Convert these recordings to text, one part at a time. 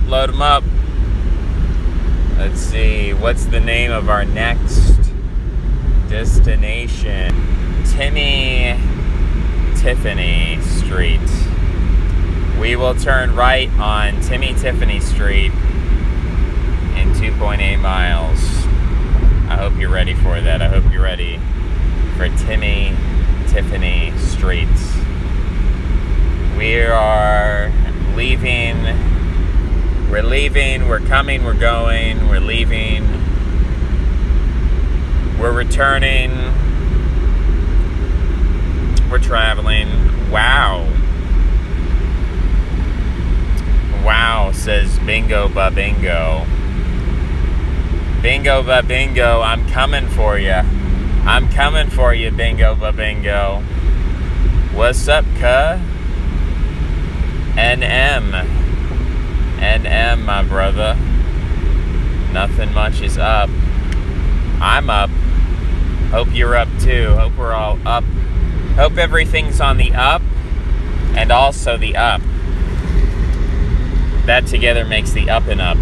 load 'em up. Let's see, what's the name of our next destination? Tiffany Street. We will turn right on Tiffany Street in 2.8 miles. I hope you're ready for that. I hope you're ready for Tiffany Street. We are leaving. We're leaving. We're coming. We're going. We're leaving. We're returning. We're traveling. Wow, says Bingo Ba Bingo. Bingo Ba Bingo, I'm coming for you. I'm coming for you, Bingo Ba Bingo. What's up, cuh? NM, my brother. Nothing much is up. I'm up. Hope you're up too. Hope we're all up. Hope everything's on the up and also the up. That together makes the up and up.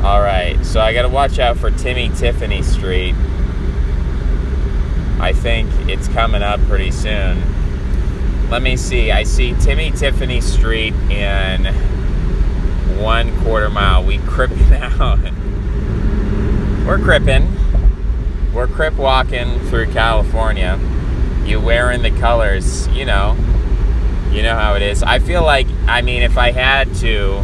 Alright, so I gotta watch out for Tiffany Street. I think it's coming up pretty soon. Let me see. I see Tiffany Street in 1/4 mile. We cripping out. We're cripping. We're crip walking through California. You wearing the colors, you know how it is. I feel like, if I had to,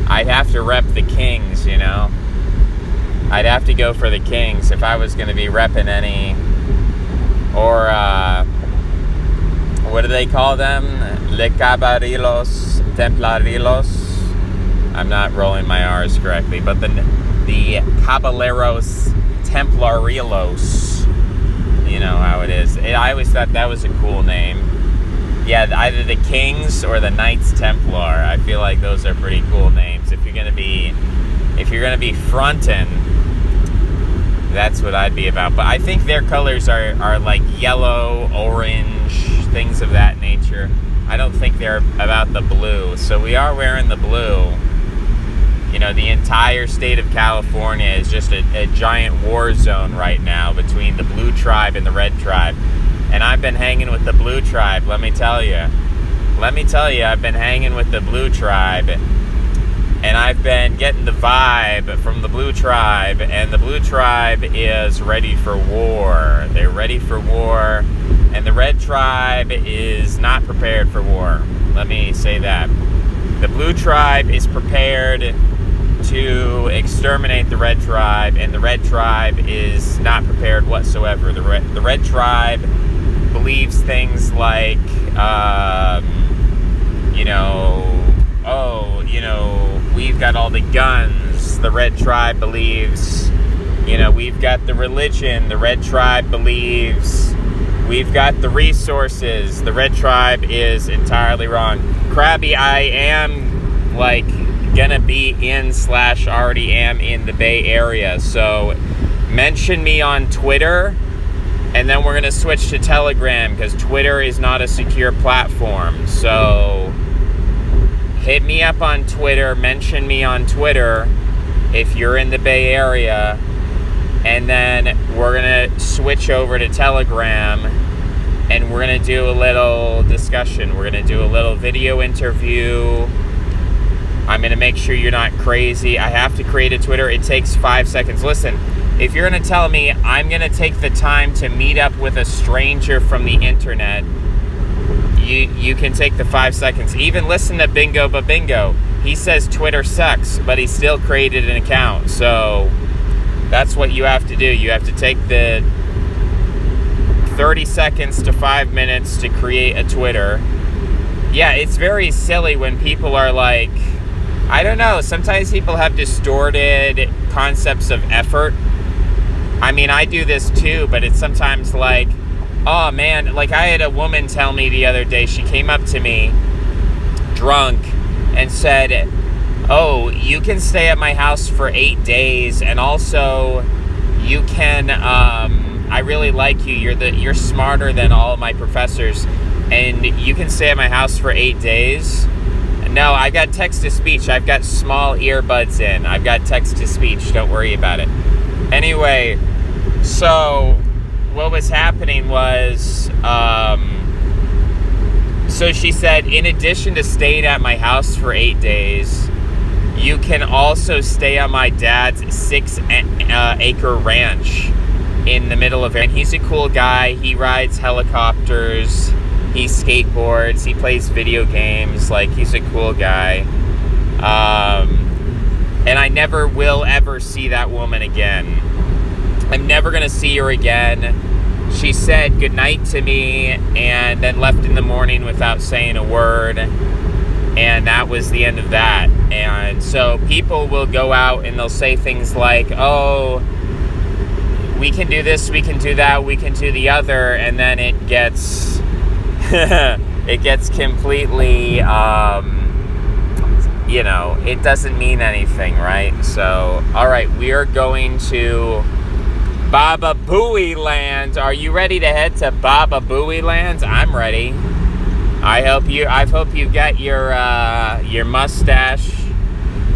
I'd have to rep the Kings, I'd have to go for the Kings if I was going to be repping any, or, what do they call them? Le Caballeros Templarios. I'm not rolling my R's correctly, but the Caballeros Templarios. You know how it is. I always thought that was a cool name. Yeah, either the Kings or the Knights Templar. I feel like those are pretty cool names. If you're gonna be frontin', that's what I'd be about. But I think their colors are like yellow, orange, things of that nature. I don't think they're about the blue. So we are wearing the blue. The entire state of California is just a giant war zone right now between the blue tribe and the red tribe. And I've been hanging with the blue tribe, let me tell you. I've been hanging with the blue tribe. And I've been getting the vibe from the blue tribe. And the blue tribe is ready for war. They're ready for war. And the red tribe is not prepared for war. Let me say that. The blue tribe is prepared to exterminate the red tribe, and the red tribe is not prepared whatsoever. The red tribe believes things like, we've got all the guns. The red tribe believes, we've got the religion. The red tribe believes we've got the resources. The red tribe is entirely wrong. Krabby, I am, gonna be already am in the Bay Area. So mention me on Twitter, and then we're gonna switch to Telegram because Twitter is not a secure platform. So hit me up on Twitter, mention me on Twitter if you're in the Bay Area, and then we're gonna switch over to Telegram and we're gonna do a little discussion. We're gonna do a little video interview. I'm going to make sure you're not crazy. I have to create a Twitter. It takes 5 seconds. Listen, if you're going to tell me I'm going to take the time to meet up with a stranger from the internet, you can take the 5 seconds. Even listen to Bingo Ba Bingo. He says Twitter sucks, but he still created an account. So that's what you have to do. You have to take the 30 seconds to 5 minutes to create a Twitter. Yeah, it's very silly when people are like, I don't know, sometimes people have distorted concepts of effort. I do this too, but it's sometimes like, oh man, I had a woman tell me the other day, she came up to me drunk and said, oh, you can stay at my house for 8 days, and also you can, I really like you, you're smarter than all of my professors, and you can stay at my house for 8 days. No, I've got text-to-speech. I've got small earbuds in. I've got text-to-speech. Don't worry about it. Anyway, so what was happening was, so she said, in addition to staying at my house for 8 days, you can also stay on my dad's 6-acre ranch in the middle of it. And he's a cool guy. He rides helicopters. He skateboards. He plays video games. Like, he's a cool guy. And I never will ever see that woman again. I'm never going to see her again. She said goodnight to me and then left in the morning without saying a word. And that was the end of that. And so people will go out and they'll say things like, oh, we can do this, we can do that, we can do the other. And then it gets, it gets completely, it doesn't mean anything, right? So, all right, we are going to Baba Booey Land. Are you ready to head to Baba Booey Land? I'm ready. I hope you got your mustache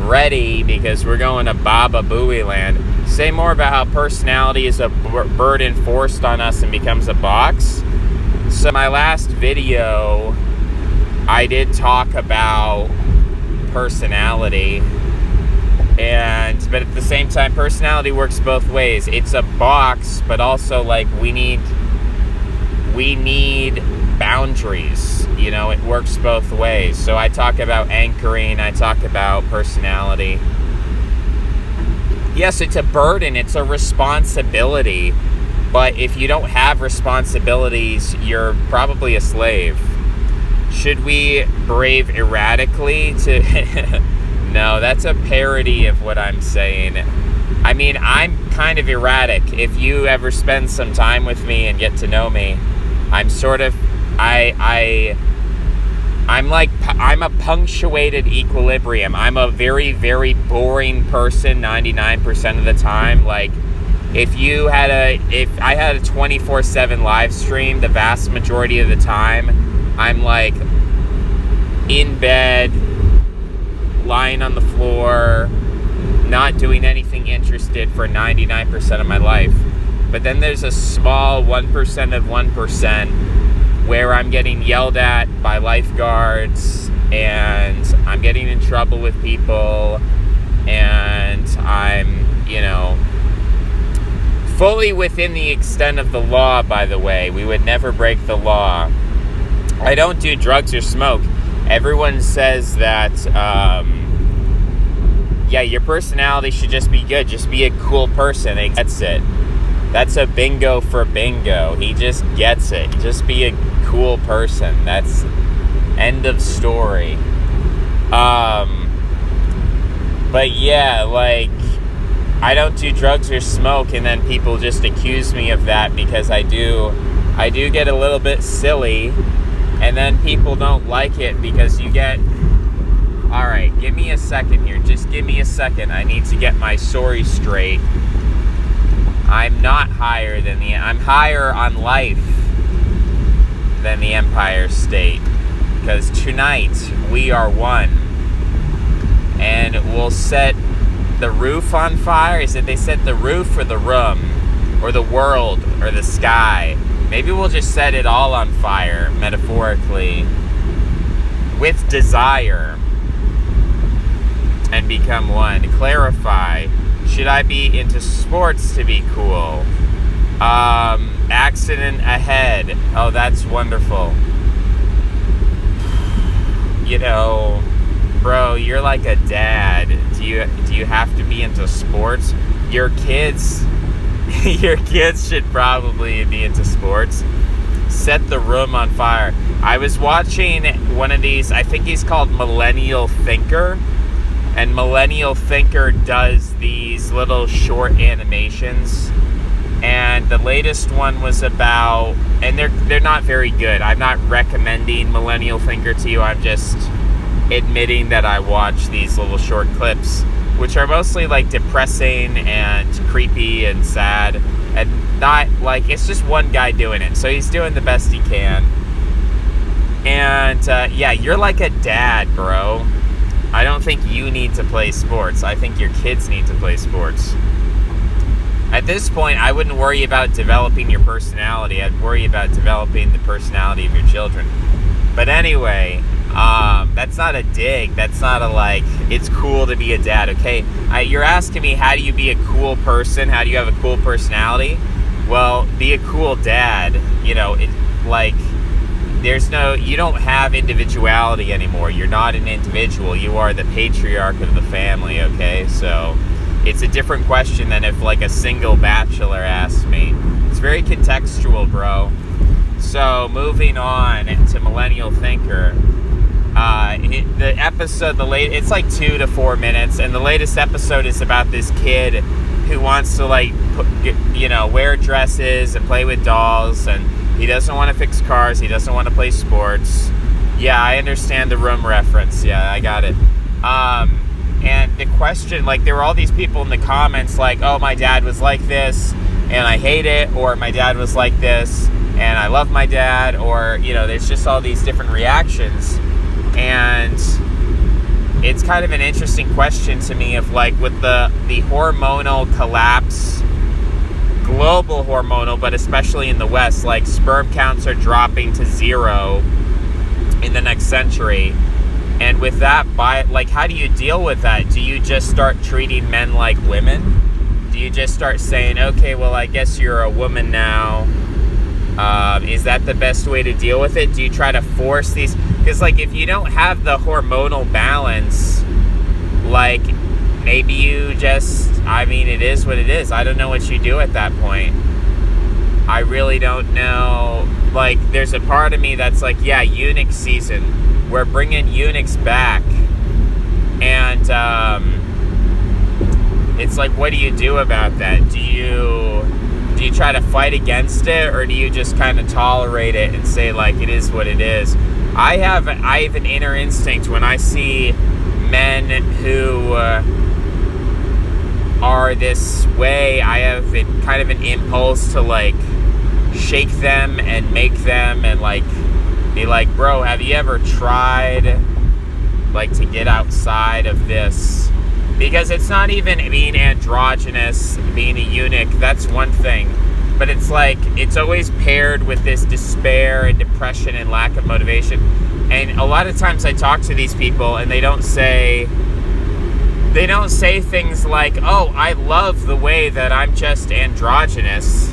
ready, because we're going to Baba Booey Land. Say more about how personality is a burden forced on us and becomes a box. So my last video, I did talk about personality, but at the same time, personality works both ways. It's a box, but also like we need boundaries. It works both ways. So I talk about anchoring, I talk about personality. Yes, it's a burden, it's a responsibility. But if you don't have responsibilities, you're probably a slave. Should we brave erratically to... No, that's a parody of what I'm saying. I mean, I'm kind of erratic. If you ever spend some time with me and get to know me, I'm sort of... I'm a punctuated equilibrium. I'm a very, very boring person 99% of the time. Like, if I had a 24/7 live stream, the vast majority of the time, I'm like in bed, lying on the floor, not doing anything interested for 99% of my life. But then there's a small 1% of 1% where I'm getting yelled at by lifeguards, and I'm getting in trouble with people, and I'm, fully within the extent of the law, by the way. We would never break the law. I don't do drugs or smoke. Everyone says that, your personality should just be good. Just be a cool person. He gets it. That's a bingo for bingo. He just gets it. Just be a cool person. That's end of story. But yeah, like, I don't do drugs or smoke, and then people just accuse me of that because I do get a little bit silly, and then people don't like it because you get... Alright, give me a second here. Just give me a second. I need to get my story straight. I'm not higher I'm higher on life than the Empire State. Because tonight, we are one. And we'll set the roof on fire. Is it they set the roof or the room? Or the world? Or the sky? Maybe we'll just set it all on fire, metaphorically. With desire. And become one. Clarify. Should I be into sports to be cool? Accident ahead. Oh, that's wonderful. Bro, you're like a dad. Do you have to be into sports? Your kids should probably be into sports. Set the room on fire. I was watching one of these, I think he's called Millennial Thinker. And Millennial Thinker does these little short animations. And the latest one was about, and they're not very good. I'm not recommending Millennial Thinker to you. I'm just admitting that I watch these little short clips, which are mostly like depressing and creepy and sad. And not like, it's just one guy doing it. So he's doing the best he can. And yeah, you're like a dad, bro. I don't think you need to play sports. I think your kids need to play sports. At this point, I wouldn't worry about developing your personality. I'd worry about developing the personality of your children. But anyway, that's not a dig. That's not a like, it's cool to be a dad, okay? You're asking me, how do you be a cool person? How do you have a cool personality? Well, be a cool dad. You know, you don't have individuality anymore. You're not an individual. You are the patriarch of the family, okay? So it's a different question than if like a single bachelor asked me. It's very contextual, bro. So moving on to Millennial Thinker. The episode, it's like 2 to 4 minutes, and the latest episode is about this kid who wants to like, wear dresses and play with dolls, and he doesn't want to fix cars. He doesn't want to play sports. Yeah, I understand the Room reference. Yeah, I got it. And the question, like, there were all these people in the comments like, oh, my dad was like this and I hate it, or my dad was like this and I love my dad, or, there's just all these different reactions. And it's kind of an interesting question to me of like, with the hormonal collapse, global hormonal, but especially in the West, like sperm counts are dropping to 0 in the next century. And with that, how do you deal with that? Do you just start treating men like women? Do you just start saying, okay, well, I guess you're a woman now? Is that the best way to deal with it? Do you try to force these? Because, like, if you don't have the hormonal balance, like, maybe you just, it is what it is. I don't know what you do at that point. I really don't know. Like, there's a part of me that's like, yeah, eunuch season. We're bringing eunuchs back. And it's like, what do you do about that? Do you try to fight against it, or do you just kind of tolerate it and say, like, it is what it is? I have an inner instinct when I see men who are this way. I have kind of an impulse to like shake them and make them and like be like, bro, have you ever tried like to get outside of this? Because it's not even being androgynous, being a eunuch, that's one thing. But it's like, it's always paired with this despair and depression and lack of motivation. And a lot of times I talk to these people and they don't say things like, oh, I love the way that I'm just androgynous.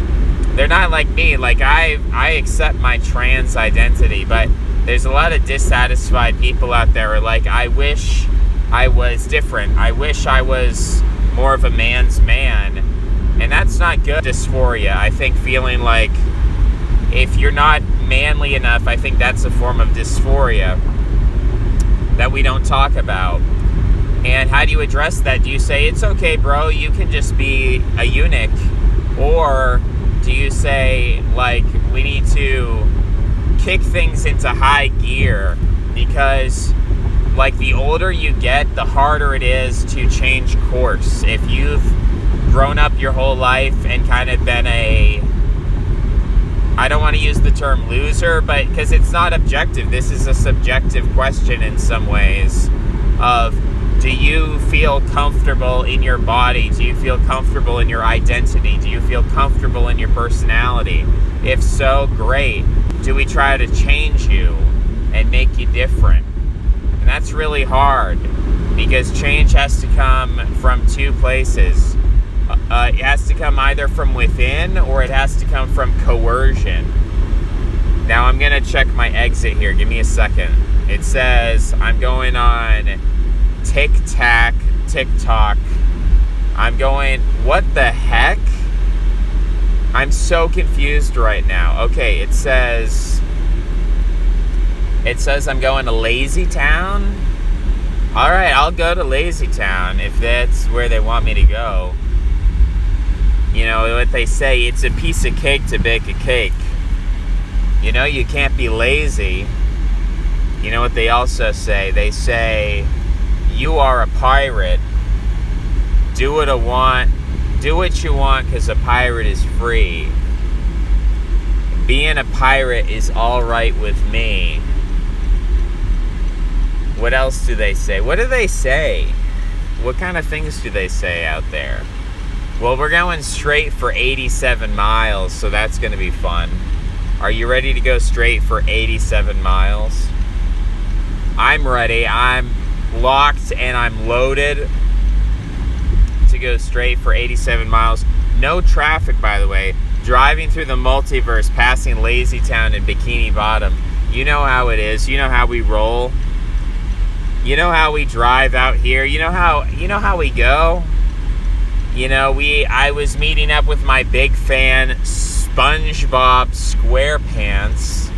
They're not like me. Like, I accept my trans identity, but there's a lot of dissatisfied people out there who are like, I wish I was different. I wish I was more of a man's man. And that's not good. Dysphoria. I think feeling like if you're not manly enough, I think that's a form of dysphoria that we don't talk about. And how do you address that? Do you say, it's okay, bro, you can just be a eunuch? Or do you say, like, we need to kick things into high gear? Because, like, the older you get, the harder it is to change course. If you've grown up your whole life and kind of been I don't want to use the term loser, but because it's not objective, this is a subjective question in some ways of, do you feel comfortable in your body? Do you feel comfortable in your identity? Do you feel comfortable in your personality? If so, great. Do we try to change you and make you different? And that's really hard because change has to come from two places. It has to come either from within or it has to come from coercion. Now I'm going to check my exit here. Give me a second. It says I'm going on TikTok. I'm going, what the heck? I'm so confused right now. Okay, it says I'm going to Lazy Town. All right, I'll go to Lazy Town if that's where they want me to go. You know what they say, it's a piece of cake to bake a cake. You know, you can't be lazy. You know what they also say? They say, you are a pirate. Do what you want because a pirate is free. Being a pirate is all right with me. What else do they say? What do they say? What kind of things do they say out there? Well, we're going straight for 87 miles, so that's going to be fun. Are you ready to go straight for 87 miles? I'm ready. I'm locked and I'm loaded to go straight for 87 miles. No traffic, by the way. Driving through the multiverse, passing Lazy Town and Bikini Bottom. You know how it is. You know how we roll. You know how we drive out here. You know how we go. You know, I was meeting up with my big fan SpongeBob SquarePants.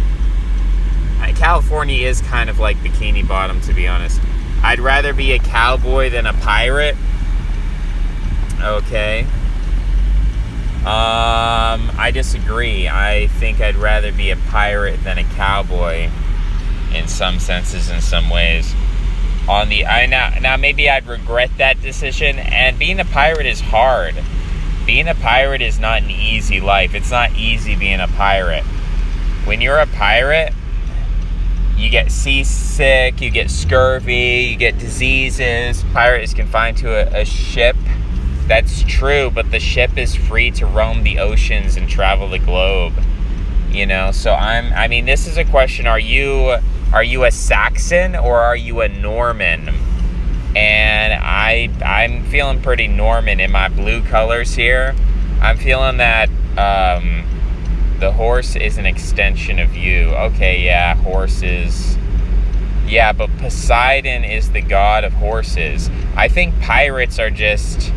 California is kind of like Bikini Bottom, to be honest. I'd rather be a cowboy than a pirate. Okay. I disagree. I think I'd rather be a pirate than a cowboy in some senses, in some ways. Now maybe I'd regret that decision, and being a pirate is hard. Being a pirate is not an easy life. It's not easy being a pirate. When you're a pirate, you get seasick, you get scurvy, you get diseases. Pirate is confined to a ship. That's true, but the ship is free to roam the oceans and travel the globe. You know, so I mean, this is a question. Are you a Saxon or are you a Norman? And I'm feeling pretty Norman in my blue colors here. I'm feeling that the horse is an extension of you. Okay, yeah, horses. Yeah, but Poseidon is the god of horses. I think pirates are just...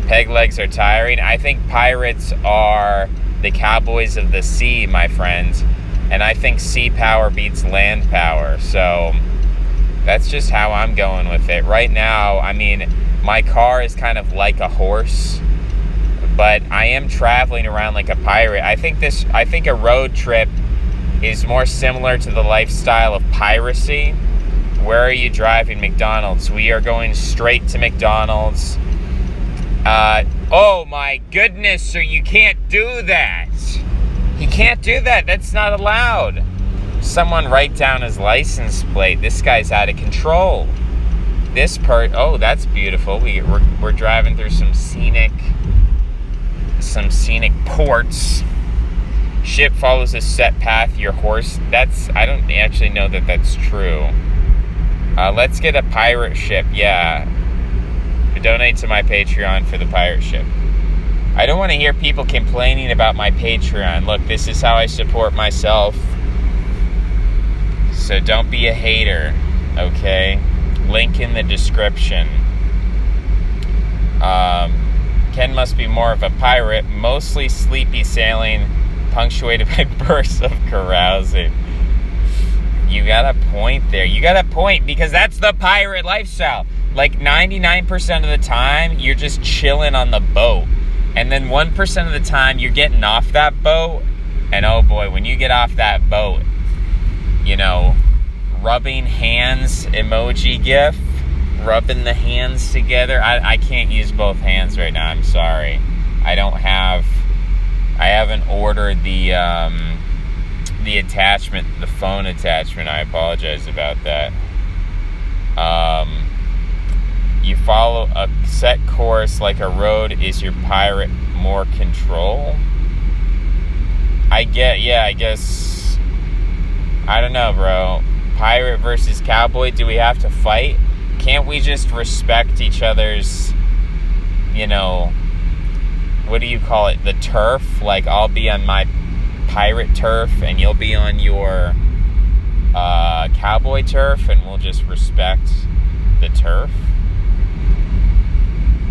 Peg legs are tiring. I think pirates are the cowboys of the sea, my friends. And I think sea power beats land power. So that's just how I'm going with it. Right now, I mean, my car is kind of like a horse, but I am traveling around like a pirate. I think a road trip is more similar to the lifestyle of piracy. Where are you driving? McDonald's. We are going straight to McDonald's. Oh my goodness, sir, you can't do that. You can't do that. That's not allowed. Someone write down his license plate. This guy's out of control. Oh, that's beautiful. We're driving through some scenic ports. Ship follows a set path. Your horse. I don't actually know that that's true. Let's get a pirate ship. Yeah. Donate to my Patreon for the pirate ship. I don't want to hear people complaining about my Patreon. Look, this is how I support myself. So don't be a hater, okay? Link in the description. Ken must be more of a pirate, mostly sleepy sailing, punctuated by bursts of carousing. You got a point there. You got a point, because that's the pirate lifestyle. Like 99% of the time, you're just chilling on the boat. And then 1% of the time, you're getting off that boat. And oh boy, when you get off that boat, you know, rubbing hands emoji gif, rubbing the hands together. I can't use both hands right now. I'm sorry. I haven't ordered the attachment, the phone attachment. I apologize about that. You follow a set course like a road. Is your pirate more control? I guess. I don't know, bro. Pirate versus cowboy, do we have to fight? Can't we just respect each other's, you know, what do you call it? The turf? Like, I'll be on my pirate turf and you'll be on your cowboy turf, and we'll just respect the turf?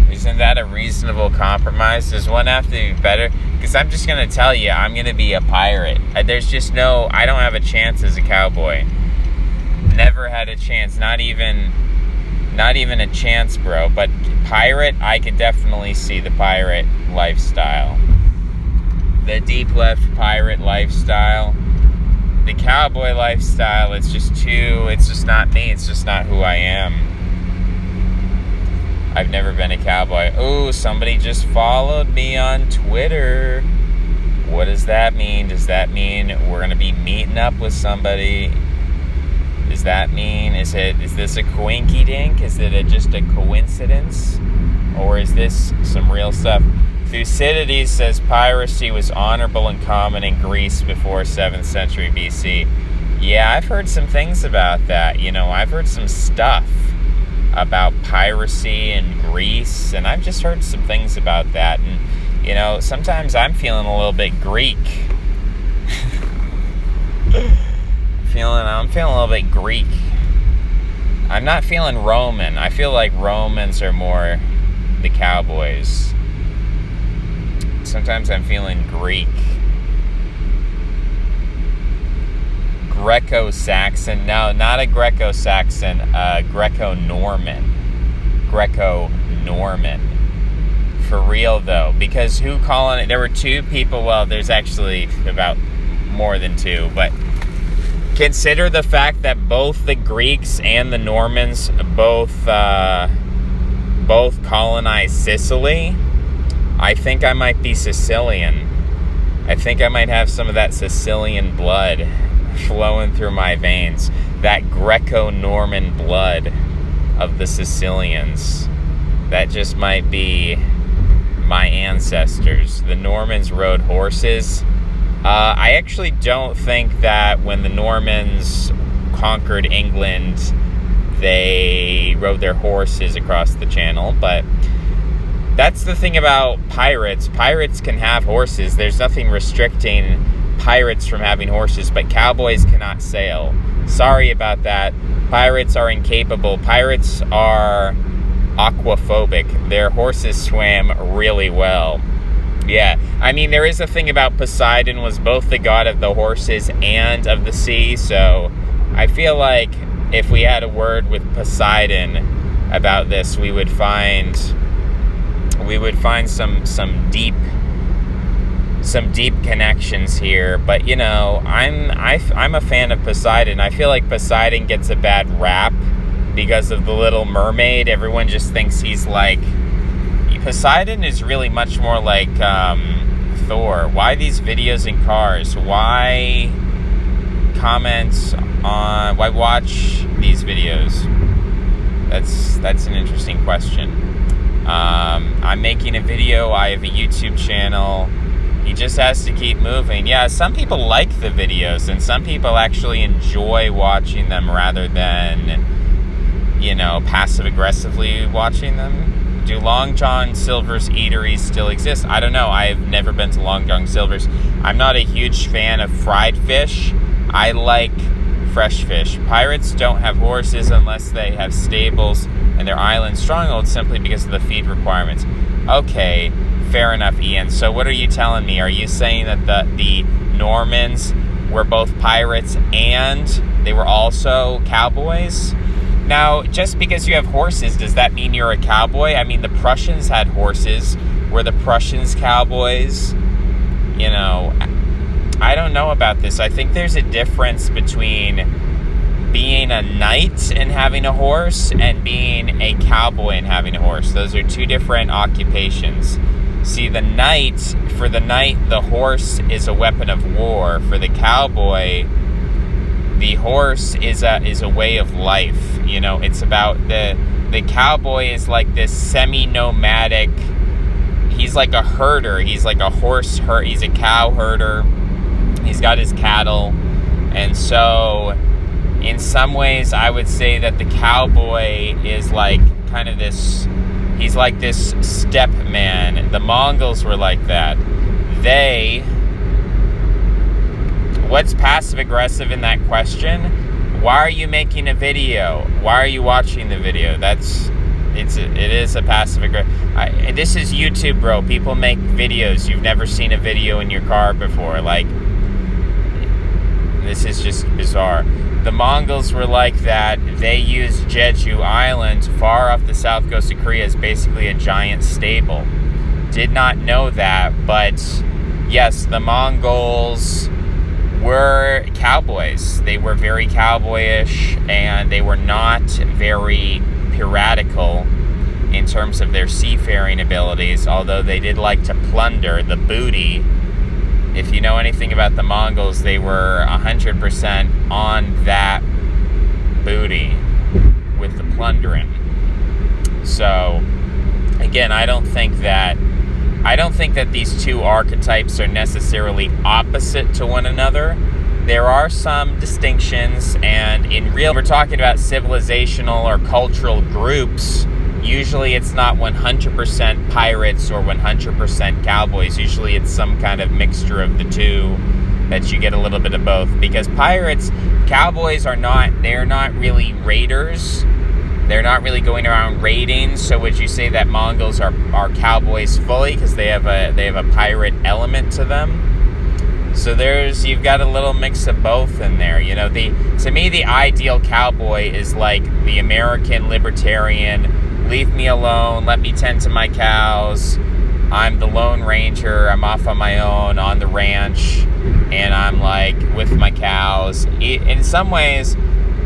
Isn't that a reasonable compromise? Does one have to be better? Because I'm just going to tell you, I'm going to be a pirate. There's just I don't have a chance as a cowboy. Never had a chance. Not even a chance, bro. But pirate, I could definitely see the pirate lifestyle. The deep left pirate lifestyle. The cowboy lifestyle, it's just not me. It's just not who I am. I've never been a cowboy. Oh, somebody just followed me on Twitter. What does that mean? Does that mean we're going to be meeting up with somebody? Does that mean, is this a coinky dink? Is it just a coincidence? Or is this some real stuff? Thucydides says piracy was honorable and common in Greece before 7th century BC. Yeah, I've heard some things about that. I've heard some stuff about piracy in Greece, and I've just heard some things about that. And, sometimes I'm feeling a little bit Greek. I'm feeling a little bit Greek. I'm not feeling Roman. I feel like Romans are more the cowboys. Sometimes I'm feeling Greek. Greco-Saxon. No, not a Greco-Saxon. Greco-Norman. Greco-Norman. For real, though. Because who calling it? There were two people. Well, there's actually about more than two. But consider the fact that both the Greeks and the Normans both colonized Sicily. I think I might be Sicilian. I think I might have some of that Sicilian blood flowing through my veins. That Greco-Norman blood of the Sicilians. That just might be my ancestors. The Normans rode horses. I actually don't think that when the Normans conquered England, they rode their horses across the channel, but that's the thing about pirates. Pirates can have horses. There's nothing restricting pirates from having horses, but cowboys cannot sail. Sorry about that. Pirates are incapable. Pirates are aquaphobic. Their horses swam really well. Yeah, I mean, there is a thing about Poseidon was both the god of the horses and of the sea, so I feel like if we had a word with Poseidon about this, we would find some deep connections here. But I'm a fan of Poseidon. I feel like Poseidon gets a bad rap because of the Little Mermaid. Everyone just thinks he's like, Poseidon is really much more like Thor. Why these videos in cars? Why why watch these videos? That's an interesting question. I'm making a video. I have a YouTube channel. He just has to keep moving. Yeah, some people like the videos, and some people actually enjoy watching them rather than, passive-aggressively watching them. Do Long John Silver's eateries still exist? I don't know. I've never been to Long John Silver's. I'm not a huge fan of fried fish. I like fresh fish. Pirates don't have horses unless they have stables and their island strongholds simply because of the feed requirements. Okay, fair enough, Ian. So what are you telling me? Are you saying that the Normans were both pirates and they were also cowboys? Now, just because you have horses, does that mean you're a cowboy? I mean, the Prussians had horses. Were the Prussians cowboys? I don't know about this. I think there's a difference between being a knight and having a horse and being a cowboy and having a horse. Those are two different occupations. See, for the knight, the horse is a weapon of war. For the cowboy, the horse is a way of life. It's about the cowboy is like this semi-nomadic. He's like a herder. He's like a horse herder. He's a cow herder. He's got his cattle. And so, in some ways, I would say that the cowboy is like kind of this. He's like this steppe man. The Mongols were like that. What's passive-aggressive in that question? Why are you making a video? Why are you watching the video? It is a passive-aggressive. This is YouTube, bro. People make videos. You've never seen a video in your car before. Like, this is just bizarre. The Mongols were like that. They used Jeju Island, far off the south coast of Korea, as basically a giant stable. Did not know that, but yes, the Mongols were cowboys. They were very cowboyish, and they were not very piratical in terms of their seafaring abilities, although they did like to plunder the booty. If you know anything about the Mongols, they were 100% on that booty with the plundering. So again, I don't think that these two archetypes are necessarily opposite to one another. There are some distinctions, and we're talking about civilizational or cultural groups. Usually it's not 100% pirates or 100% cowboys. Usually it's some kind of mixture of the two, that you get a little bit of both. Because cowboys they're not really raiders. They're not really going around raiding. So would you say that Mongols are cowboys fully, because they have a pirate element to them? So you've got a little mix of both in there. You know, to me, the ideal cowboy is like the American libertarian. Leave me alone. Let me tend to my cows. I'm the Lone Ranger. I'm off on my own on the ranch, and I'm like with my cows. In some ways,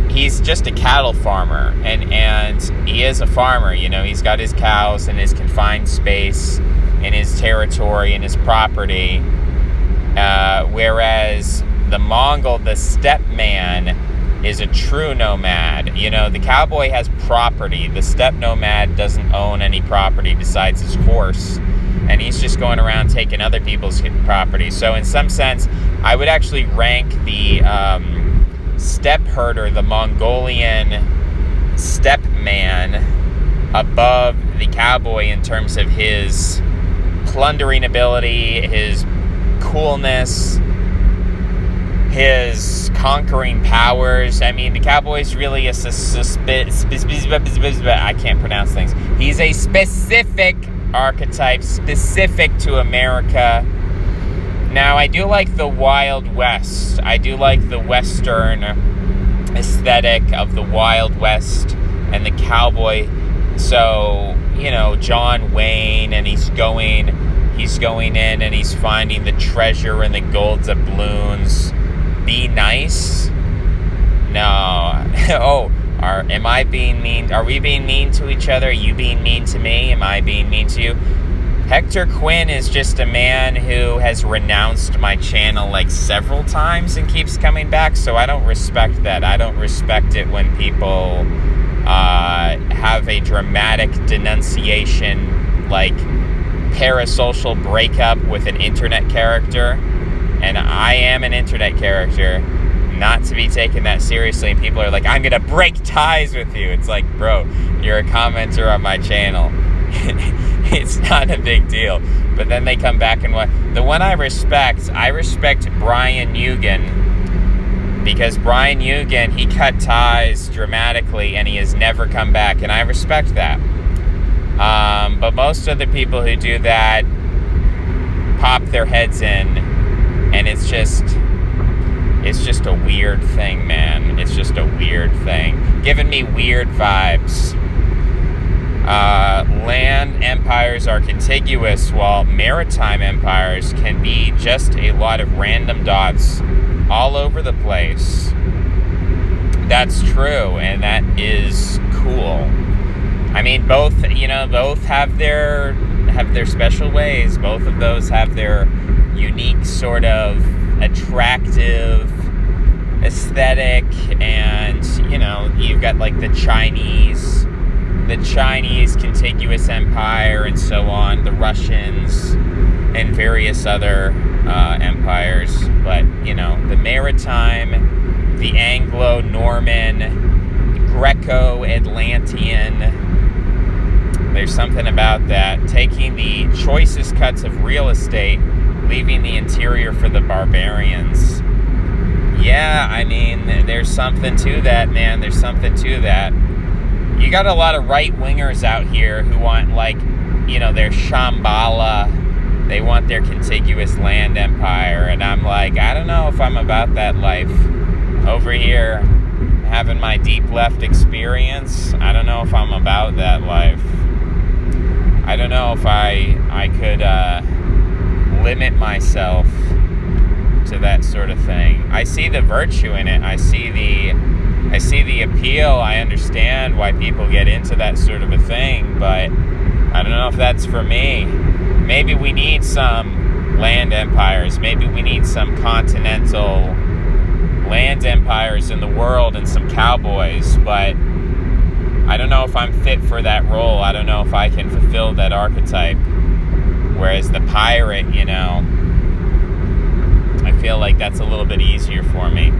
he's just a cattle farmer, and he is a farmer. You know, he's got his cows in his confined space, in his territory, in his property. Whereas the Mongol, the steppe man, is a true nomad. You know, the cowboy has property. The steppe nomad doesn't own any property besides his horse, and he's just going around taking other people's property. So in some sense, I would actually rank the steppe herder, the Mongolian steppe man, above the cowboy in terms of his plundering ability, his coolness, his conquering powers. I mean, the cowboy's really I can't pronounce things. He's a specific archetype, specific to America. Now, I do like the Wild West. I do like the Western aesthetic of the Wild West and the cowboy. So, you know, John Wayne, and he's going in and he's finding the treasure and the gold doubloons. Be nice? No. Oh, am I being mean? Are we being mean to each other? Are you being mean to me? Am I being mean to you? Hector Quinn is just a man who has renounced my channel like several times and keeps coming back, so I don't respect that. I don't respect it when people have a dramatic denunciation, like parasocial breakup with an internet character. And I am an internet character, not to be taken that seriously. And people are like, I'm going to break ties with you. It's like, bro, you're a commenter on my channel. It's not a big deal. But then they come back and the one I respect Brian Eugen, because Brian Eugen, he cut ties dramatically and he has never come back. And I respect that. But most of the people who do that pop their heads in, and it's just a weird thing, man. It's just a weird thing. Giving me weird vibes. Land empires are contiguous, while maritime empires can be just a lot of random dots all over the place. That's true, and that is cool. I mean, both have their special ways. Both of those have their unique sort of attractive aesthetic, and you've got like the Chinese contiguous empire and so on, the Russians and various other empires. But the maritime, the Anglo-Norman, Greco-Atlantean, there's something about that. Taking the choicest cuts of real estate, leaving the interior for the barbarians. Yeah, I mean, there's something to that, man. There's something to that. You got a lot of right-wingers out here who want, their Shambhala. They want their contiguous land empire. And I'm like, I don't know if I'm about that life. Over here, having my deep left experience, I don't know if I'm about that life. I don't know if I could limit myself to that sort of thing. I see the virtue in it. I see the appeal. I understand why people get into that sort of a thing, but I don't know if that's for me. Maybe we need some land empires. Maybe we need some continental land empires in the world and some cowboys, but I don't know if I'm fit for that role. I don't know if I can fulfill that archetype. Whereas the pirate, I feel like that's a little bit easier for me.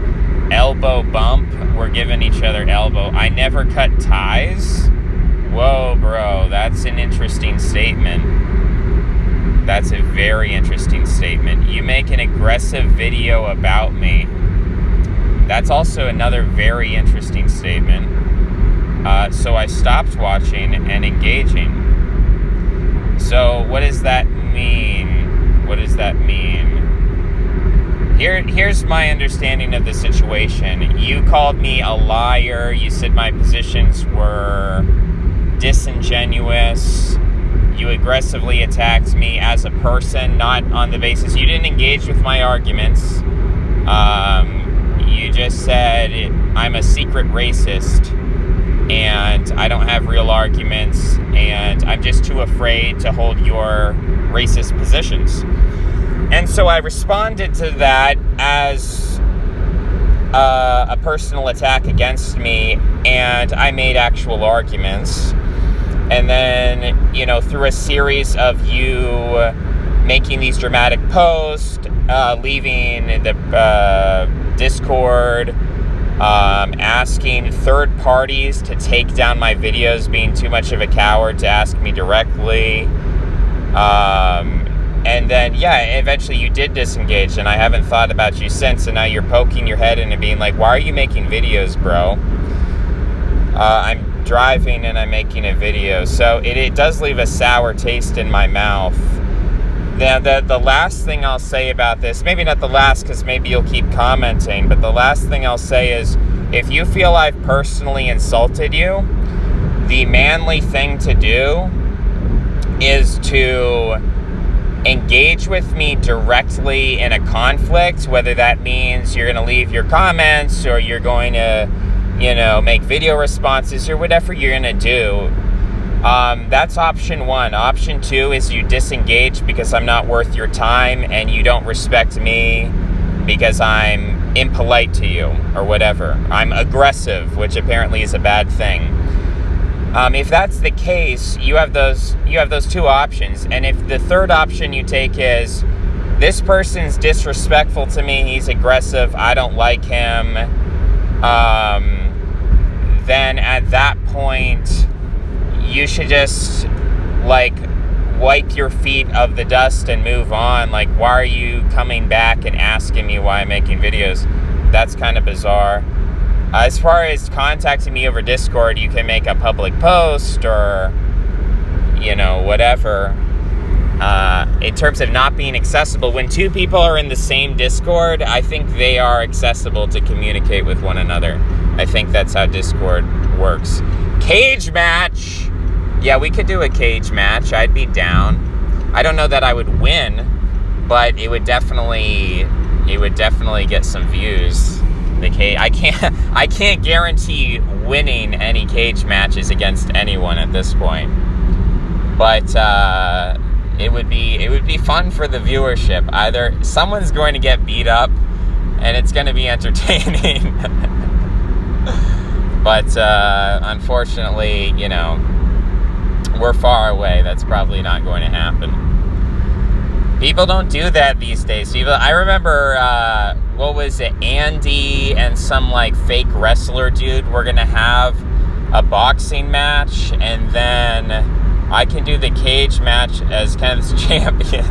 Elbow bump, we're giving each other elbow. I never cut ties. Whoa, bro, that's an interesting statement. That's a very interesting statement. You make an aggressive video about me. That's also another very interesting statement. So I stopped watching and engaging. So what does that mean? What does that mean? Here's my understanding of the situation. You called me a liar. You said my positions were disingenuous. You aggressively attacked me as a person, not on the basis... You didn't engage with my arguments. You just said I'm a secret racist and I don't have real arguments and I'm just too afraid to hold your racist positions. And so I responded to that as a personal attack against me, and I made actual arguments. And then, through a series of you making these dramatic posts, leaving the Discord, asking third parties to take down my videos, being too much of a coward to ask me directly. And then, eventually you did disengage, and I haven't thought about you since, and now you're poking your head in and being like, why are you making videos, bro? I'm driving and I'm making a video. So it does leave a sour taste in my mouth. The last thing I'll say about this, maybe not the last because maybe you'll keep commenting, but the last thing I'll say is, if you feel I've personally insulted you, the manly thing to do is to engage with me directly in a conflict, whether that means you're going to leave your comments or you're going to, make video responses or whatever you're going to do. That's option one. Option two is you disengage because I'm not worth your time and you don't respect me because I'm impolite to you or whatever. I'm aggressive, which apparently is a bad thing. If that's the case, you have those two options. And if the third option you take is, this person's disrespectful to me, he's aggressive, I don't like him, then at that point, you should just, wipe your feet of the dust and move on. Why are you coming back and asking me why I'm making videos? That's kind of bizarre. As far as contacting me over Discord, you can make a public post or, whatever. In terms of not being accessible, when two people are in the same Discord, I think they are accessible to communicate with one another. I think that's how Discord works. Cage match! Yeah, we could do a cage match. I'd be down. I don't know that I would win, but it would definitely get some views. I can't guarantee winning any cage matches against anyone at this point, but it would be fun for the viewership. Either someone's going to get beat up, and it's going to be entertaining, but unfortunately, we're far away. That's probably not going to happen. People don't do that these days. I remember, what was it, Andy and some fake wrestler dude were gonna have a boxing match, and then I can do the cage match as Kenneth's champion.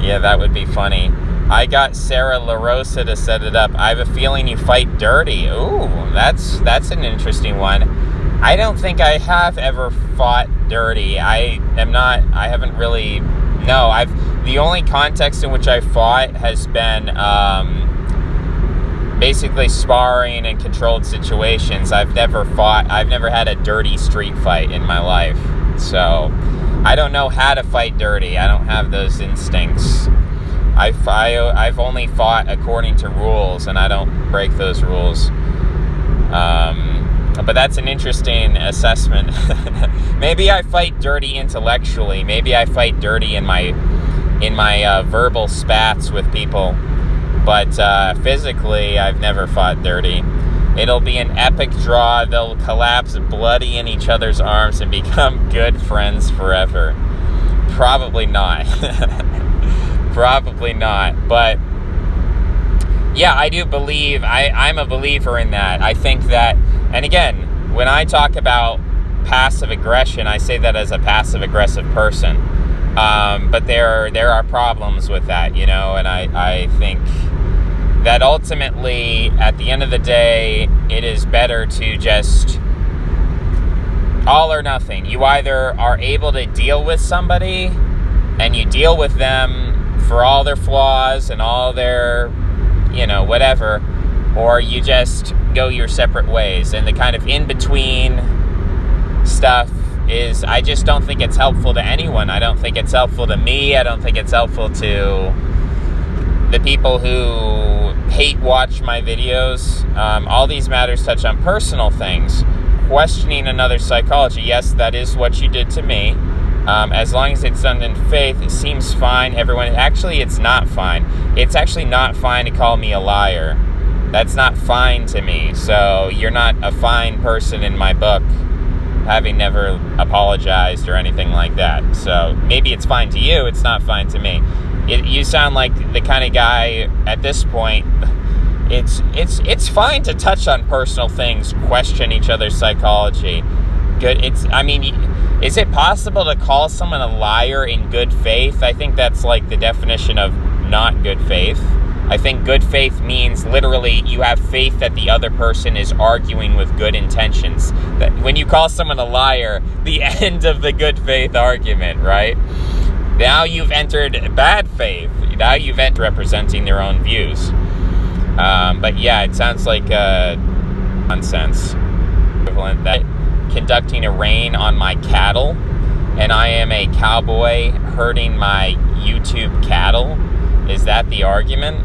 Yeah, that would be funny. I got Sarah LaRosa to set it up. I have a feeling you fight dirty. Ooh, that's an interesting one. I don't think I have ever fought dirty. The only context in which I fought has been basically sparring in controlled situations. I've never had a dirty street fight in my life. So I don't know how to fight dirty. I don't have those instincts. I've only fought according to rules, and I don't break those rules. But that's an interesting assessment. Maybe I fight dirty intellectually. Maybe I fight dirty in my verbal spats with people. But physically, I've never fought dirty. It'll be an epic draw. They'll collapse bloody in each other's arms and become good friends forever. Probably not. Probably not. But yeah, I do believe, I'm a believer in that. I think that, and again, when I talk about passive aggression, I say that as a passive aggressive person. But there are problems with that, you know, and I think that ultimately, at the end of the day, it is better to just all or nothing. You either are able to deal with somebody and you deal with them for all their flaws and all their, you know, whatever, or you just go your separate ways. And the kind of in-between stuff is, I just don't think it's helpful to anyone. I don't think it's helpful to me. I don't think it's helpful to the people who hate watch my videos. All these matters touch on personal things. Questioning another's psychology, yes, that is what you did to me. As long as it's done in faith, it seems fine. Actually, it's not fine. It's actually not fine to call me a liar. That's not fine to me. So you're not a fine person in my book, having never apologized or anything like that. So maybe it's fine to you, it's not fine to me. You sound like the kind of guy at this point. It's fine to touch on personal things, question each other's psychology. Good. Is it possible to call someone a liar in good faith? I think that's like the definition of not good faith. I think good faith means literally you have faith that the other person is arguing with good intentions. That when you call someone a liar, the end of the good faith argument, right? Now you've entered bad faith. Now you've entered representing their own views. But yeah, it sounds like nonsense. Equivalent that conducting a reign on my cattle, and I am a cowboy herding my YouTube cattle. Is that the argument?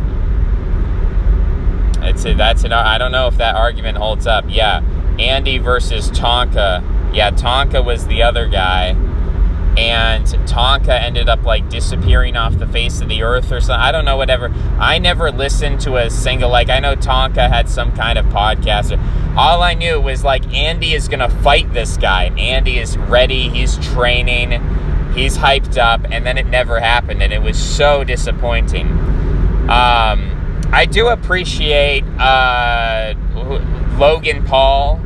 I don't know if that argument holds up. Yeah, Andy versus Tonka. Yeah, Tonka was the other guy. And Tonka ended up like disappearing off the face of the earth or something. I don't know, whatever. I never listened to a single, like, I know Tonka had some kind of podcast. All I knew was like Andy is going to fight this guy. Andy is ready. He's training. He's hyped up. And then it never happened. And it was so disappointing. I do appreciate Logan Paul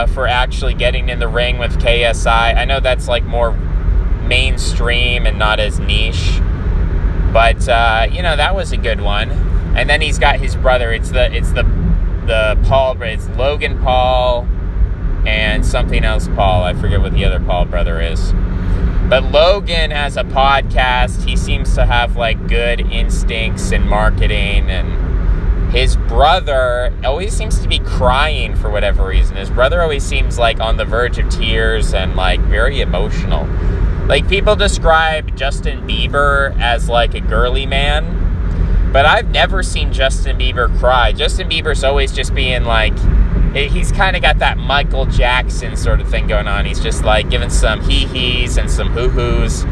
for actually getting in the ring with KSI. I know that's like more mainstream and not as niche, but you know, that was a good one. And then he's got his brother. It's the Paul. It's Logan Paul and something else Paul. I forget what the other Paul brother is. But Logan has a podcast. He seems to have like good instincts in marketing, and his brother always seems to be crying for whatever reason. His brother always seems like on the verge of tears and like very emotional. Like, people describe Justin Bieber as like a girly man, but I've never seen Justin Bieber cry. Justin Bieber's always just being like, he's kind of got that Michael Jackson sort of thing going on. He's just like giving some hee-hees and some hoo-hoos.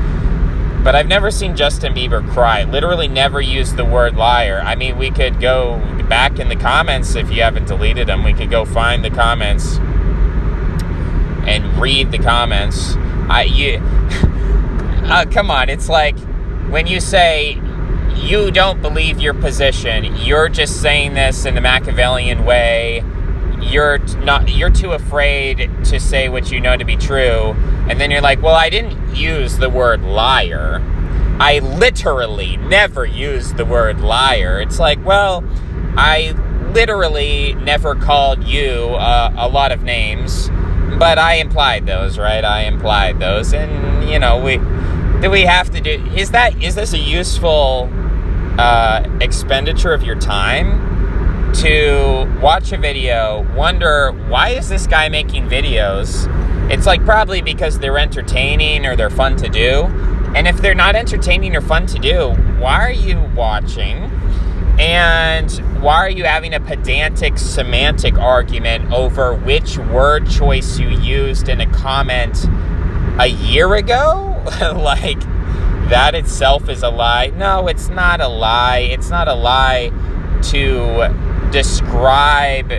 But I've never seen Justin Bieber cry. Literally never used the word liar. I mean, we could go back in the comments if you haven't deleted them. We could go find the comments and read the comments. Come on. It's like when you say you don't believe your position, you're just saying this in the Machiavellian way. You're too afraid to say what you know to be true. And then you're like, well, I didn't use the word liar. I literally never used the word liar. It's like, well, I literally never called you a lot of names, but I implied those, right? I implied those. And, you know, we have to do, is this a useful expenditure of your time? To watch a video, wonder, why is this guy making videos? It's like probably because they're entertaining or they're fun to do. And if they're not entertaining or fun to do, why are you watching? And why are you having a pedantic semantic argument over which word choice you used in a comment a year ago? Like, that itself is a lie. No, it's not a lie. It's not a lie to describe,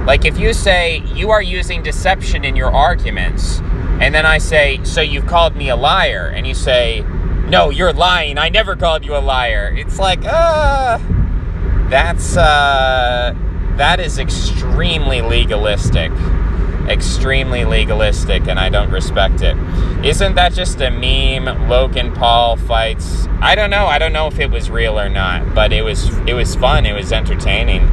like if you say you are using deception in your arguments, and then I say, so you've called me a liar, and you say, no, you're lying, I never called you a liar. It's like, that is extremely legalistic, and I don't respect it. Isn't that just a meme? Logan Paul fights, I don't know if it was real or not, but it was fun, it was entertaining.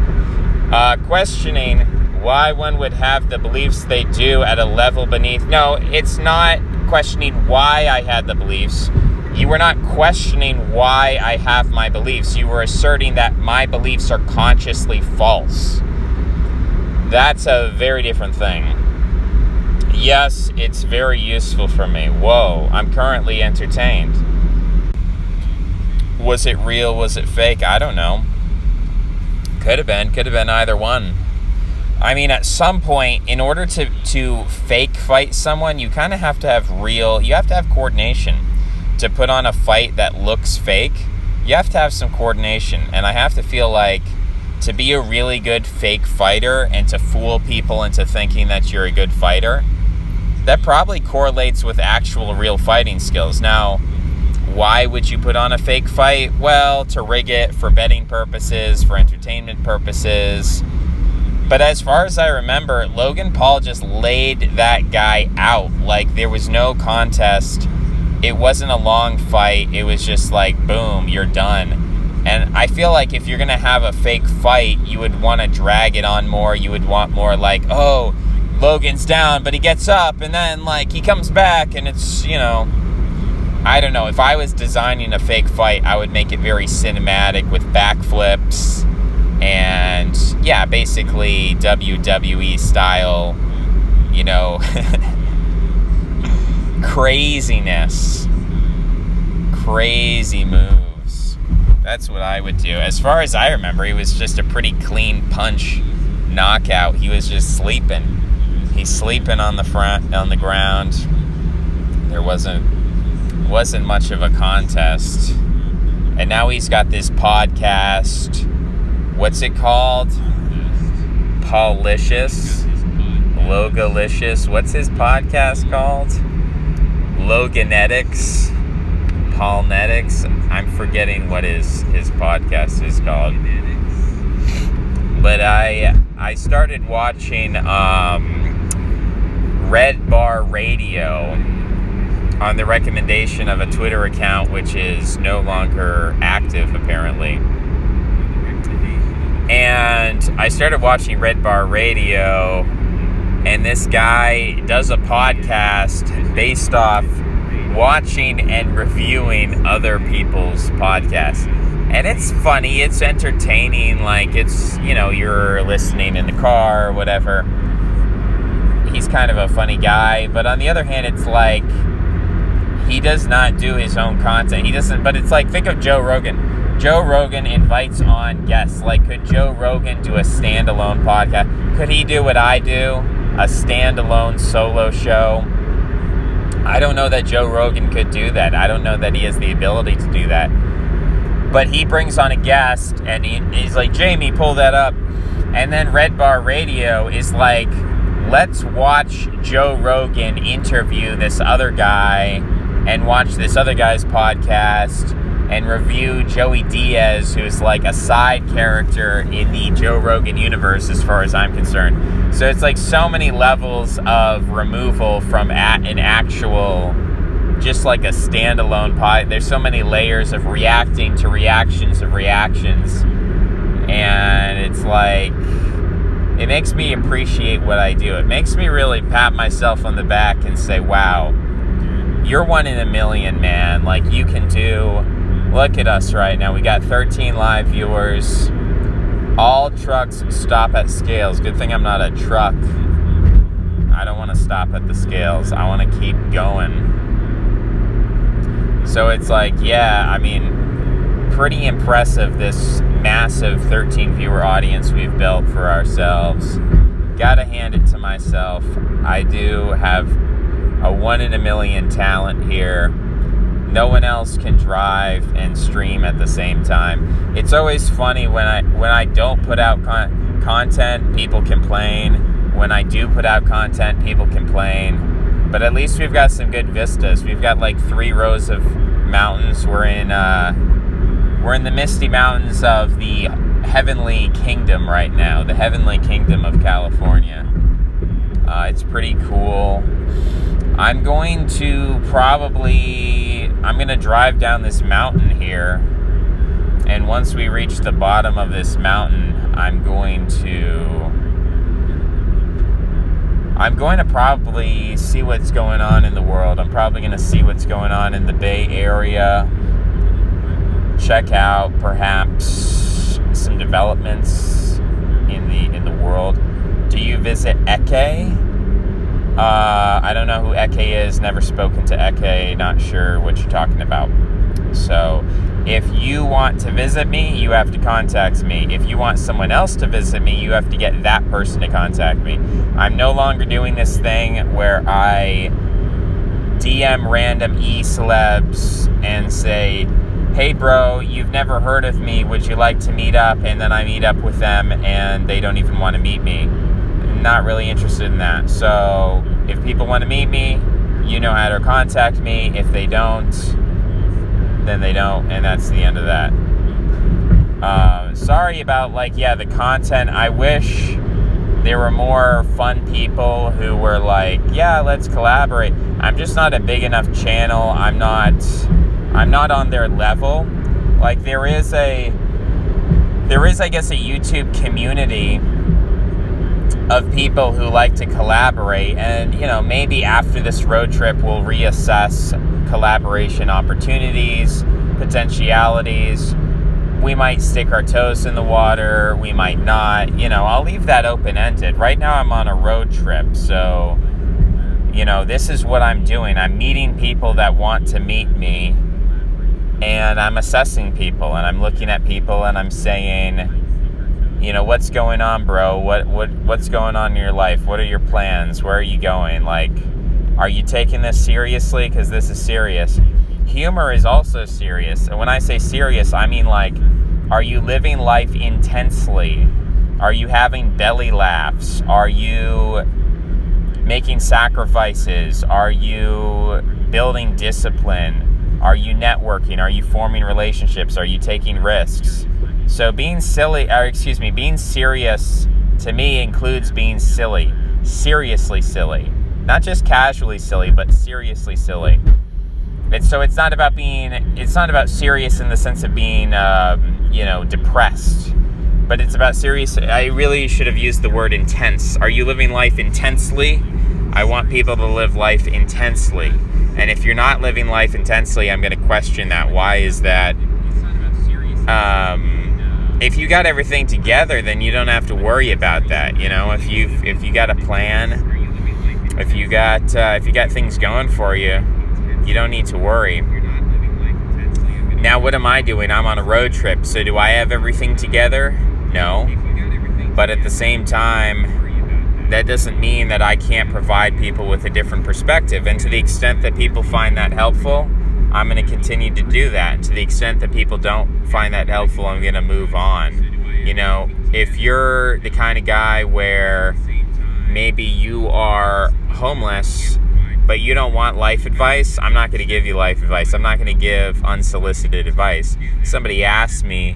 Questioning why one would have the beliefs they do at a level beneath. No, it's not questioning why I had the beliefs. You were not questioning why I have my beliefs. You were asserting that my beliefs are consciously false. That's a very different thing. Yes, it's very useful for me. Whoa, I'm currently entertained. Was it real? Was it fake? I don't know. Could have been either one. I mean, at some point, in order to fake fight someone, you kind of have to have coordination. To put on a fight that looks fake, you have to have some coordination. And I have to feel like to be a really good fake fighter and to fool people into thinking that you're a good fighter, that probably correlates with actual real fighting skills. Now, why would you put on a fake fight? Well, to rig it for betting purposes, for entertainment purposes. But as far as I remember, Logan Paul just laid that guy out. Like, there was no contest. It wasn't a long fight. It was just like, boom, you're done. And I feel like if you're going to have a fake fight, you would want to drag it on more. You would want more like, oh, Logan's down, but he gets up, and then, like, he comes back, and it's, you know, I don't know. If I was designing a fake fight, I would make it very cinematic with backflips and, yeah, basically WWE style, you know, craziness. Crazy moves. That's what I would do. As far as I remember, it was just a pretty clean punch knockout. He was just sleeping. He's sleeping on the ground. There wasn't much of a contest. And now he's got this podcast. What's it called? Paulicious? Logalicious? What's his podcast called? Loganetics? Paulnetics? I'm forgetting what his podcast is called. But I started watching Red Bar Radio on the recommendation of a Twitter account which is no longer active, apparently. And I started watching Red Bar Radio, and this guy does a podcast based off watching and reviewing other people's podcasts. And it's funny, it's entertaining, like it's, you know, you're listening in the car or whatever. He's kind of a funny guy, but on the other hand, it's like he does not do his own content. He doesn't, but it's like, think of Joe Rogan. Joe Rogan invites on guests. Like, could Joe Rogan do a standalone podcast? Could he do what I do? A standalone solo show? I don't know that Joe Rogan could do that. I don't know that he has the ability to do that. But he brings on a guest, and he's like, Jamie, pull that up. And then Red Bar Radio is like, let's watch Joe Rogan interview this other guy and watch this other guy's podcast and review Joey Diaz, who's like a side character in the Joe Rogan universe as far as I'm concerned. So it's like so many levels of removal from an actual, just like a standalone pod. There's so many layers of reacting to reactions of reactions. And it's like, it makes me appreciate what I do. It makes me really pat myself on the back and say, wow, you're one in a million, man. Like, you can do, look at us right now. We got 13 live viewers. All trucks stop at scales. Good thing I'm not a truck. I don't want to stop at the scales. I want to keep going. So it's like, yeah, I mean, pretty impressive, this massive 13 viewer audience we've built for ourselves. Gotta hand it to myself. I do have a 1 in a million talent here. No one else can drive and stream at the same time. It's always funny when I don't put out content, people complain. When I do put out content, people complain. But at least we've got some good vistas. We've got like 3 rows of mountains. We're in the misty mountains of the Heavenly Kingdom right now. The Heavenly Kingdom of California. It's pretty cool. I'm going to drive down this mountain here. And once we reach the bottom of this mountain, I'm going to probably see what's going on in the world. I'm probably going to see what's going on in the Bay Area. Check out perhaps some developments in the world. Do you visit Eke? I don't know who Eke is. Never spoken to Eke. Not sure what you're talking about. So, if you want to visit me, you have to contact me. If you want someone else to visit me, you have to get that person to contact me. I'm no longer doing this thing where I DM random e-celebs and say, hey bro, you've never heard of me, would you like to meet up? And then I meet up with them and they don't even want to meet me. Not really interested in that. So if people want to meet me, you know how to contact me. If they don't, then they don't, and that's the end of that. Sorry about the content. I wish there were more fun people who were like, yeah, let's collaborate. I'm just not a big enough channel. I'm not on their level. Like there is I guess a YouTube community of people who like to collaborate, and maybe after this road trip we'll reassess collaboration opportunities, potentialities. We might stick our toes in the water, we might not. I'll leave that open-ended. Right now I'm on a road trip, so this is what I'm doing. I'm meeting people that want to meet me, and I'm assessing people, and I'm looking at people, and I'm saying, what's going on, bro? What's going on in your life? What are your plans? Where are you going? Are you taking this seriously? Because this is serious. Humor is also serious. And when I say serious, I mean are you living life intensely? Are you having belly laughs? Are you making sacrifices? Are you building discipline? Are you networking? Are you forming relationships? Are you taking risks? So being serious to me includes being silly. Seriously silly. Not just casually silly, but seriously silly. And so it's not about serious in the sense of being, depressed. But it's about serious. I really should have used the word intense. Are you living life intensely? I want people to live life intensely. And if you're not living life intensely, I'm going to question that. Why is that? If you got everything together, then you don't have to worry about that. If you got a plan, if you got things going for you, you don't need to worry. Now, what am I doing? I'm on a road trip. So do I have everything together? No. But at the same time, that doesn't mean that I can't provide people with a different perspective. And to the extent that people find that helpful, I'm going to continue to do that. To the extent that people don't find that helpful, I'm going to move on. If you're the kind of guy where maybe you are homeless, but you don't want life advice, I'm not going to give you life advice. I'm not going to give unsolicited advice. Somebody asks me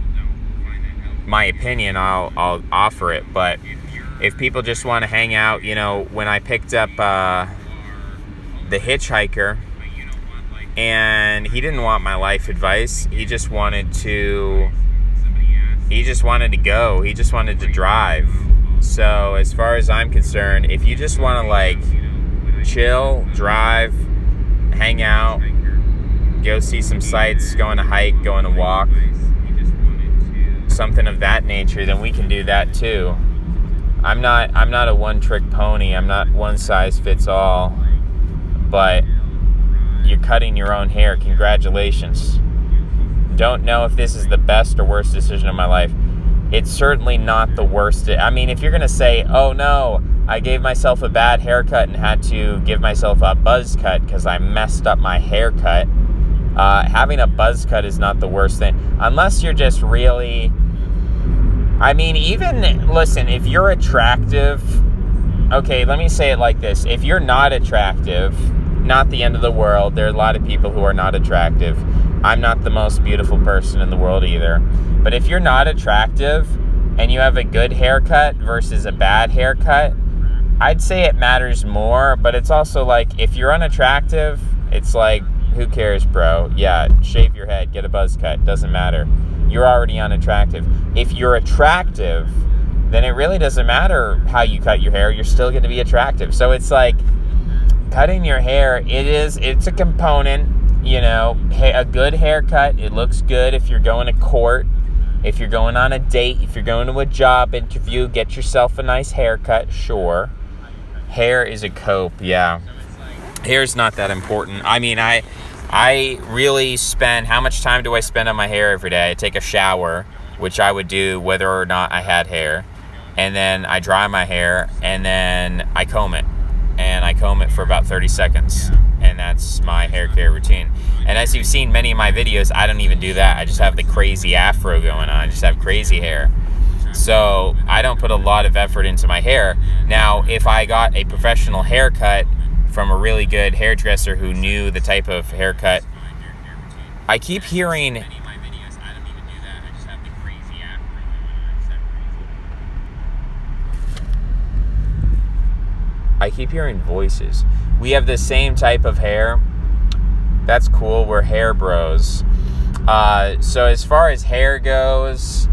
my opinion, I'll offer it. But if people just want to hang out, when I picked up the hitchhiker, and he didn't want my life advice. He just wanted to go. He just wanted to drive. So as far as I'm concerned, if you just want to chill, drive, hang out, go see some sights, go on a hike, go on a walk, something of that nature, then we can do that too. I'm not a one-trick pony. I'm not one size fits all. But you're cutting your own hair. Congratulations. Don't know if this is the best or worst decision of my life. It's certainly not the worst. I mean, if you're going to say, oh no, I gave myself a bad haircut and had to give myself a buzz cut because I messed up my haircut, Having a buzz cut is not the worst thing. Unless you're just really... I mean, listen, if you're attractive... Okay, let me say it like this. If you're not attractive, not the end of the world. There are a lot of people who are not attractive. I'm not the most beautiful person in the world either. But if you're not attractive and you have a good haircut versus a bad haircut, I'd say it matters more. But it's also like, if you're unattractive, it's like, who cares, bro? Yeah, shave your head, get a buzz cut. Doesn't matter. You're already unattractive. If you're attractive, then it really doesn't matter how you cut your hair. You're still going to be attractive. So it's like, cutting your hair, it's a component, a good haircut. It looks good if you're going to court, if you're going on a date, if you're going to a job interview, get yourself a nice haircut, sure. Hair is a cope, yeah. Hair's not that important. I mean, I really spend, how much time do I spend on my hair every day? I take a shower, which I would do whether or not I had hair. And then I dry my hair, and then I comb it. And I comb it for about 30 seconds. And that's my hair care routine. And as you've seen many of my videos, I don't even do that. I just have the crazy afro going on. I just have crazy hair. So I don't put a lot of effort into my hair. Now, if I got a professional haircut from a really good hairdresser who knew the type of haircut, I keep hearing... I keep hearing voices. We have the same type of hair. That's cool. We're hair bros. So as far as hair goes,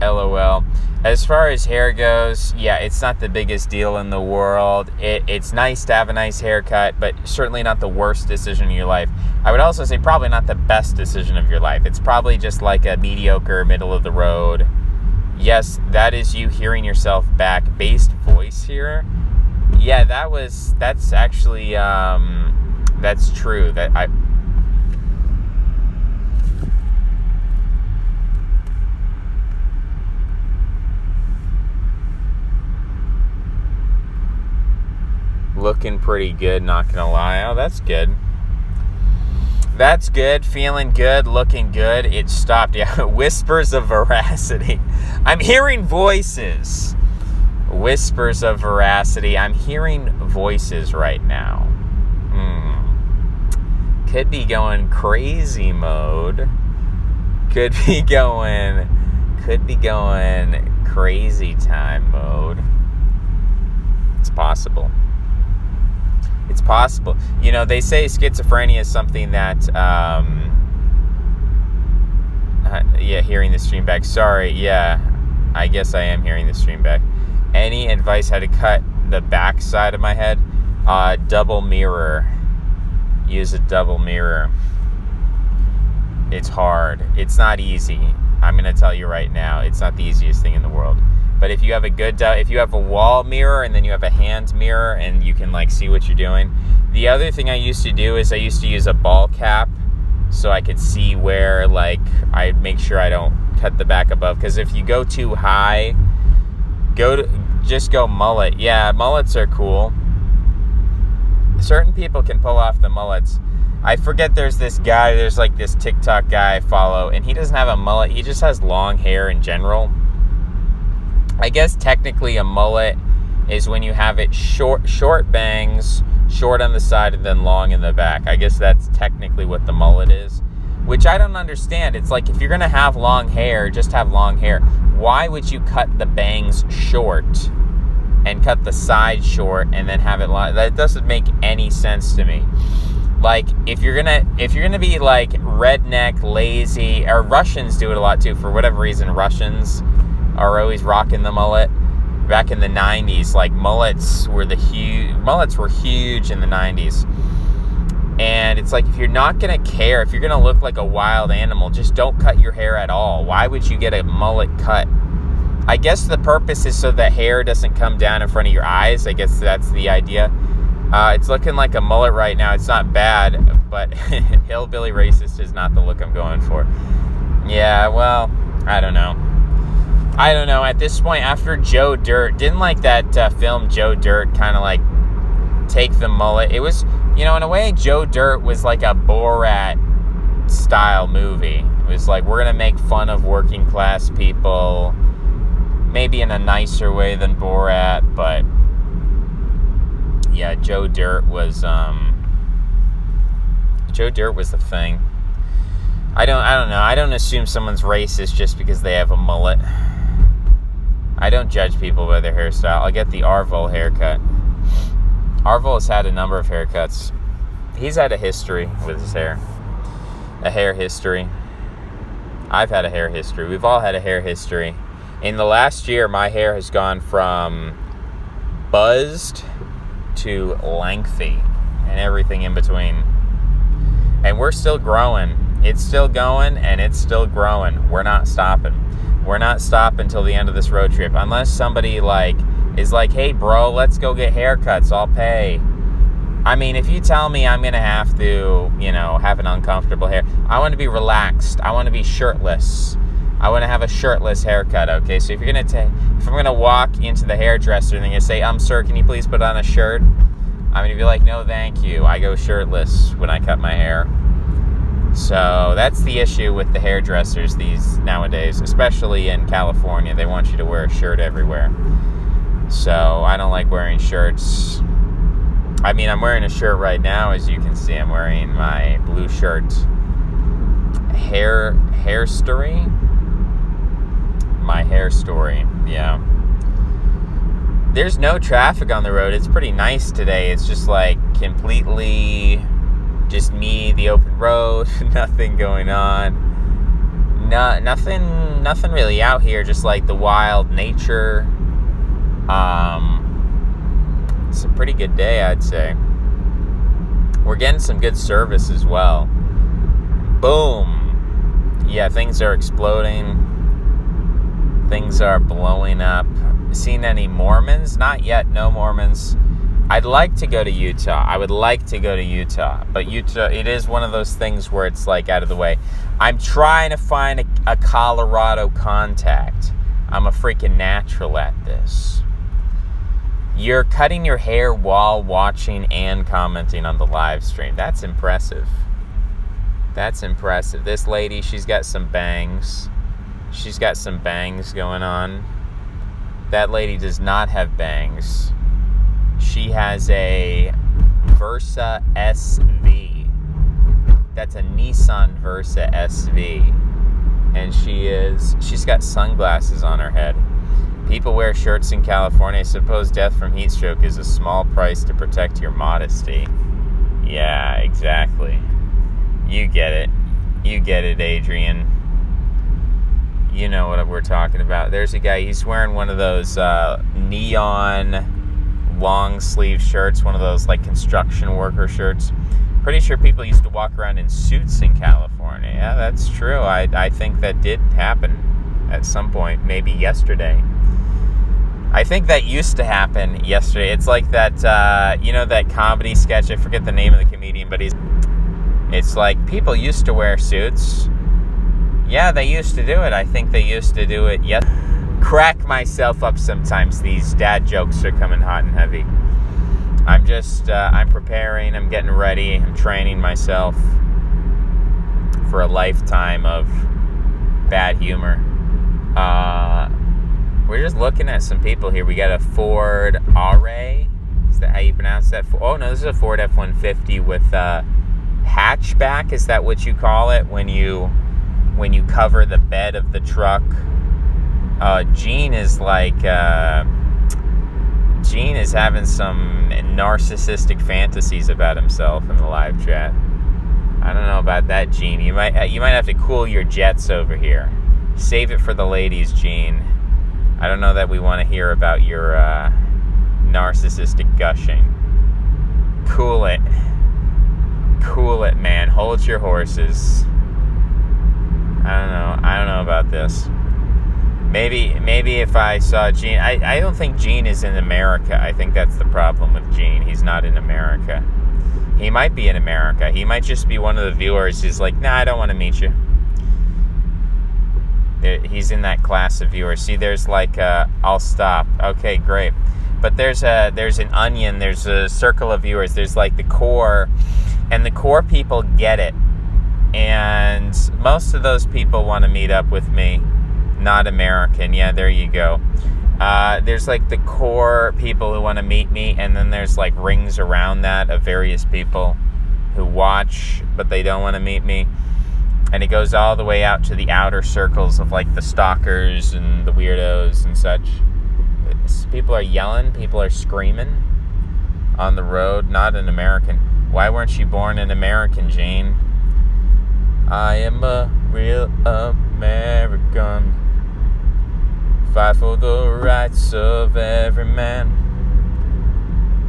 LOL. As far as hair goes, yeah, it's not the biggest deal in the world. It's nice to have a nice haircut, but certainly not the worst decision in your life. I would also say probably not the best decision of your life. It's probably just like a mediocre, middle of the road. Yes, that is you hearing yourself back. Based voice here. Yeah, that's actually, that's true. Looking pretty good, not gonna lie. Oh, that's good. That's good. Feeling good. Looking good. It stopped. Yeah. Whispers of veracity. I'm hearing voices. Whispers of veracity. I'm hearing voices right now. Could be going crazy mode. Could be going crazy time mode. It's possible. It's possible. They say schizophrenia is something that, hearing the stream back. Sorry, yeah, I guess I am hearing the stream back. Any advice how to cut the back side of my head? Double mirror. Use a double mirror. It's hard. It's not easy. I'm going to tell you right now, it's not the easiest thing in the world. But if you have if you have a wall mirror and then you have a hand mirror and you can see what you're doing. The other thing I used to do is I used to use a ball cap so I could see where I'd make sure I don't cut the back above. Because if you go too high, just go mullet. Yeah, mullets are cool. Certain people can pull off the mullets. I forget there's this guy, there's this TikTok guy I follow, and he doesn't have a mullet. He just has long hair in general. I guess technically a mullet is when you have it short bangs, short on the side and then long in the back. I guess that's technically what the mullet is, which I don't understand. It's like, if you're going to have long hair, just have long hair. Why would you cut the bangs short and cut the side short and then have it long? That doesn't make any sense to me. If you're gonna be redneck, lazy, or Russians do it a lot too. For whatever reason, Russians are always rocking the mullet. Back in the 90s, mullets were huge in the 90s. And it's if you're not gonna care, if you're gonna look like a wild animal, just don't cut your hair at all. Why would you get a mullet cut? I guess the purpose is so the hair doesn't come down in front of your eyes. I guess that's the idea. It's looking like a mullet right now. It's not bad, but hillbilly racist is not the look I'm going for. Yeah, well, I don't know. At this point, after Joe Dirt, didn't that film Joe Dirt kind of take the mullet. It was, in a way, Joe Dirt was like a Borat style movie. It was like, we're going to make fun of working class people, maybe in a nicer way than Borat, but yeah, Joe Dirt was the thing. I don't know. I don't assume someone's racist just because they have a mullet. I don't judge people by their hairstyle. I'll get the Arvol haircut. Arvol has had a number of haircuts. He's had a history with his hair. A hair history. I've had a hair history. We've all had a hair history. In the last year, my hair has gone from buzzed to lengthy and everything in between. And we're still growing. It's still going and it's still growing. We're not stopping. We're not stopping till the end of this road trip. Unless somebody is like, hey bro, let's go get haircuts. I'll pay. I mean, if you tell me I'm going to have to, have an uncomfortable hair, I want to be relaxed. I want to be shirtless. I want to have a shirtless haircut, okay? So if I'm going to walk into the hairdresser and they're going to say, sir, can you please put on a shirt? I'm going to be like, no, thank you. I go shirtless when I cut my hair. So that's the issue with the hairdressers nowadays, especially in California. They want you to wear a shirt everywhere. So I don't like wearing shirts. I mean, I'm wearing a shirt right now, as you can see. I'm wearing my blue shirt. Hair story? My hair story, yeah. There's no traffic on the road. It's pretty nice today. It's just like completely just me, the open road, nothing going on. Nothing really out here, just like the wild nature. It's a pretty good day, I'd say. We're getting some good service as well. Boom. Yeah, things are exploding. Things are blowing up. Seen any Mormons? Not yet, no Mormons. I'd like to go to Utah. I would like to go to Utah. But Utah, it is one of those things where it's like out of the way. I'm trying to find a Colorado contact. I'm a freaking natural at this. You're cutting your hair while watching and commenting on the live stream. That's impressive. That's impressive. This lady, she's got some bangs. She's got some bangs going on. That lady does not have bangs. She has a Versa SV. That's a Nissan Versa SV. And she's got sunglasses on her head. People wear shirts in California. I suppose death from heat stroke is a small price to protect your modesty. Yeah, exactly. You get it. You get it, Adrian. You know what we're talking about. There's a guy, he's wearing one of those neon long sleeve shirts, one of those like construction worker shirts. Pretty sure people used to walk around in suits in California. Yeah, that's true. I think that did happen at some point, maybe yesterday. I think that used to happen yesterday. It's like that, that comedy sketch. I forget the name of the comedian, but it's like people used to wear suits. Yeah, they used to do it. I think they used to do it. Yes. Crack myself up sometimes. These dad jokes are coming hot and heavy. I'm preparing. I'm getting ready. I'm training myself for a lifetime of bad humor. We're just looking at some people here. We got a Ford Array. Is that how you pronounce that? Oh, no, this is a Ford F-150 with hatchback. Is that what you call it when you cover the bed of the truck? Gene is having some narcissistic fantasies about himself in the live chat. I don't know about that, Gene. You might have to cool your jets over here. Save it for the ladies, Gene. I don't know that we want to hear about your narcissistic gushing. Cool it. Cool it, man. Hold your horses. I don't know about this. Maybe if I saw Gene... I don't think Gene is in America. I think that's the problem with Gene. He's not in America. He might be in America. He might just be one of the viewers who's like, nah, I don't want to meet you. He's in that class of viewers. See, there's I'll stop. Okay, great. But there's an onion, there's a circle of viewers, there's like the core, and the core people get it. And most of those people want to meet up with me. Not American. Yeah, there you go. There's like the core people who want to meet me, and then there's like rings around that of various people who watch, but they don't want to meet me. And it goes all the way out to the outer circles of like the stalkers and the weirdos and such. People are yelling, people are screaming on the road. Not an American. Why weren't you born an American, Jane? I am a real American. Fight for the rights of every man.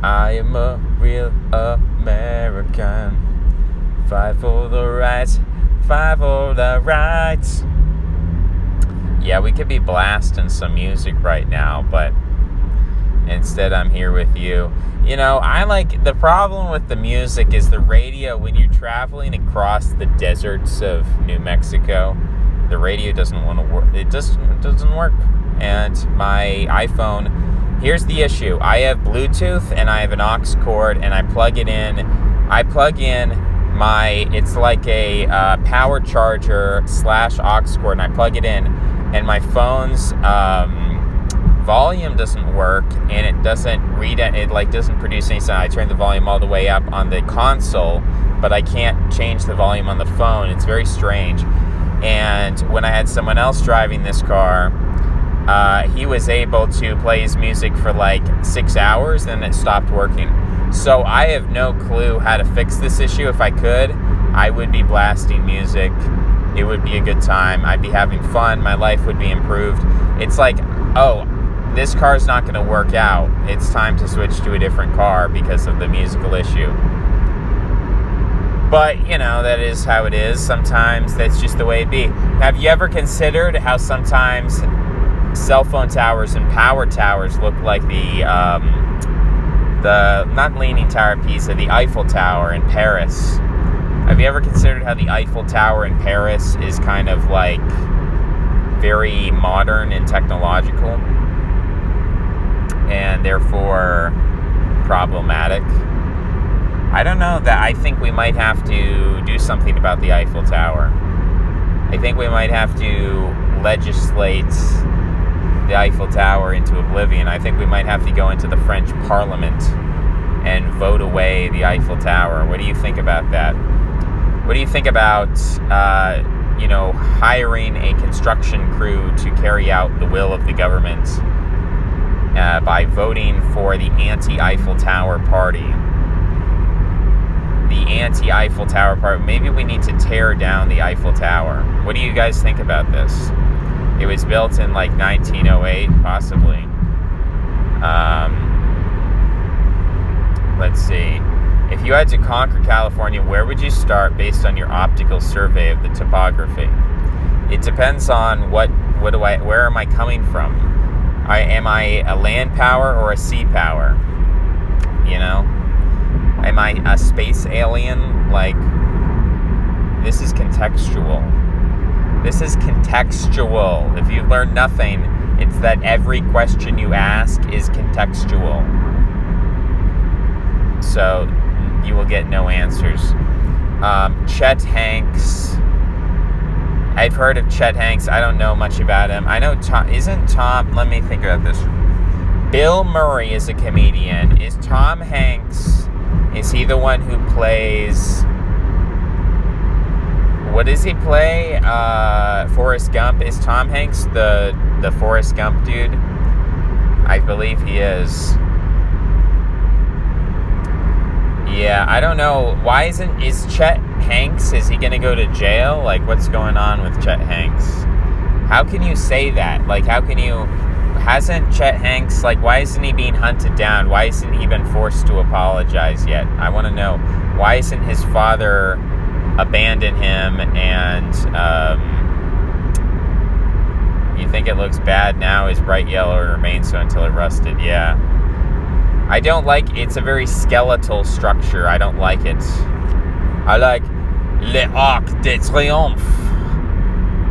I am a real American. Fight for the rights. Fight for the rights. Yeah, we could be blasting some music right now, but instead I'm here with you. You know, the problem with the music is the radio. When you're traveling across the deserts of New Mexico, the radio doesn't want to work. It doesn't work. And my iPhone, here's the issue. I have Bluetooth and I have an aux cord, and I plug it in. It's like a power charger / aux cord, and I plug it in, and my phone's volume doesn't work, and it doesn't read it. It doesn't produce any sound. I turn the volume all the way up on the console, but I can't change the volume on the phone. It's very strange. And when I had someone else driving this car, he was able to play his music for like 6 hours, then it stopped working. So I have no clue how to fix this issue. If I could, I would be blasting music. It would be a good time. I'd be having fun. My life would be improved. It's like, oh, this car's not going to work out. It's time to switch to a different car because of the musical issue. But, you know, that is how it is. Sometimes that's just the way it be. Have you ever considered how sometimes cell phone towers and power towers look like the not Leaning Tower of Pisa, the Eiffel Tower in Paris? Have you ever considered how the Eiffel Tower in Paris is kind of like very modern and technological, and therefore problematic? I don't know. That I think we might have to do something about the Eiffel Tower. I think we might have to legislate the Eiffel Tower into oblivion. I think we might have to go into the French Parliament and vote away the Eiffel Tower. What do you think about that? What do you think about, hiring a construction crew to carry out the will of the government by voting for the anti-Eiffel Tower party? The anti-Eiffel Tower party. Maybe we need to tear down the Eiffel Tower. What do you guys think about this? It was built in like 1908, possibly. Let's see. If you had to conquer California, where would you start based on your optical survey of the topography? It depends on where am I coming from? Am I a land power or a sea power? You know? Am I a space alien? Like, this is contextual. This is contextual. If you've learned nothing, it's that every question you ask is contextual. So you will get no answers. Chet Hanks. I've heard of Chet Hanks. I don't know much about him. I know Tom. Let me think about this. Bill Murray is a comedian. Is Tom Hanks, is he the one who plays... What does he play? Forrest Gump. Is Tom Hanks the Forrest Gump dude? I believe he is. Yeah, I don't know. Why is Chet Hanks, is he gonna go to jail? Like, what's going on with Chet Hanks? How can you say that? Like, hasn't Chet Hanks, like, why isn't he being hunted down? Why hasn't he been forced to apologize yet? I want to know. Why isn't his father abandon him? And you think it looks bad now? Is bright yellow or remains so until it rusted? Yeah. I don't like, it's a very skeletal structure. I don't like it. I like Le Arc de Triomphe.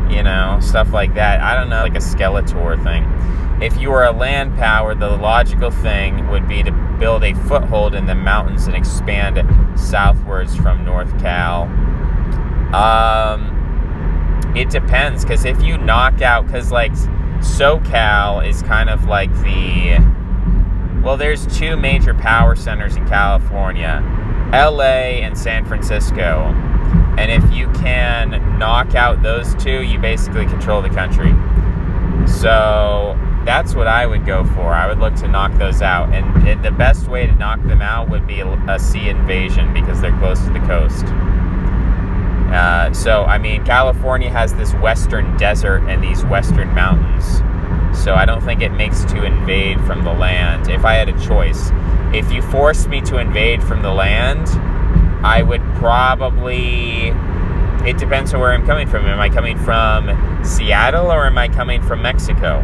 You know, stuff like that. I don't know, like a Skeletor thing. if you were a land power, the logical thing would be to build a foothold in the mountains and expand southwards from North Cal. It depends, because if you knock out, because like SoCal is kind of like there's two major power centers in California, LA and San Francisco. And if you can knock out those two, you basically control the country. So that's what I would go for. I would look to knock those out. And the best way to knock them out would be a sea invasion, because they're close to the coast. California has this western desert and these western mountains. So I don't think it makes to invade from the land if I had a choice. If you forced me to invade from the land, I would probably... It depends on where I'm coming from. Am I coming from Seattle or am I coming from Mexico?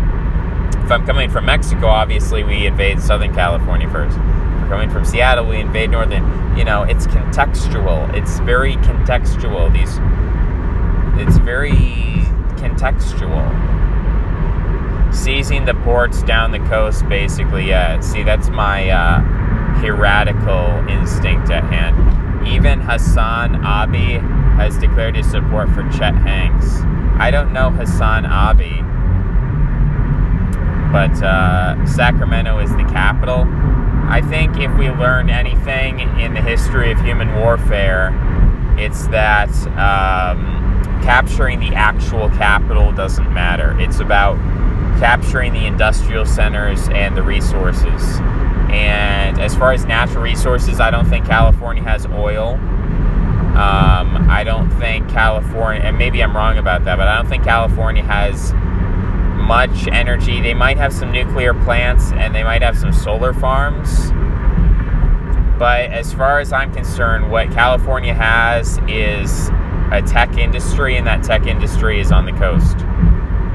If I'm coming from Mexico, obviously we invade Southern California first. If we're coming from Seattle, we invade Northern. It's contextual. It's very contextual. It's very contextual. Seizing the ports down the coast, basically, yeah. See, that's my heretical instinct at hand. Even Hassan Abi has declared his support for Chet Hanks. I don't know Hassan Abi, but Sacramento is the capital. I think if we learned anything in the history of human warfare, it's that capturing the actual capital doesn't matter. It's about capturing the industrial centers and the resources. And as far as natural resources, I don't think California has oil. I don't think California, and maybe I'm wrong about that, but I don't think California has much energy. They might have some nuclear plants and they might have some solar farms. But as far as I'm concerned, what California has is a tech industry, and that tech industry is on the coast.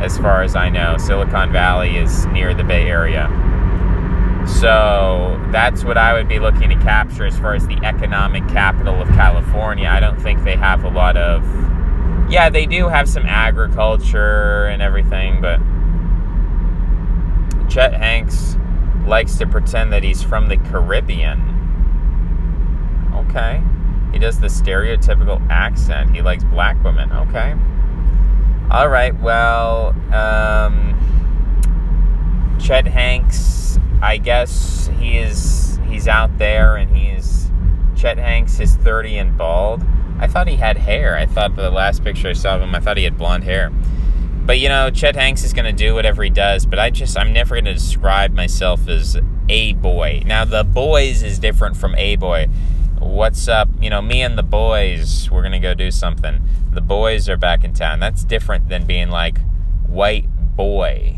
As far as I know, Silicon Valley is near the Bay Area. So that's what I would be looking to capture as far as the economic capital of California. I don't think they have a lot of... Yeah, they do have some agriculture and everything, but Chet Hanks likes to pretend that he's from the Caribbean. Okay. He does the stereotypical accent. He likes black women. Okay. All right, well, Chet Hanks, I guess he's out there, and Chet Hanks is 30 and bald. I thought he had hair. I thought the last picture I saw of him, I thought he had blonde hair. But, Chet Hanks is going to do whatever he does, but I'm never going to describe myself as a boy. Now, the boys is different from a boy. What's up? Me and the boys, we're going to go do something. The boys are back in town. That's different than being like white boy.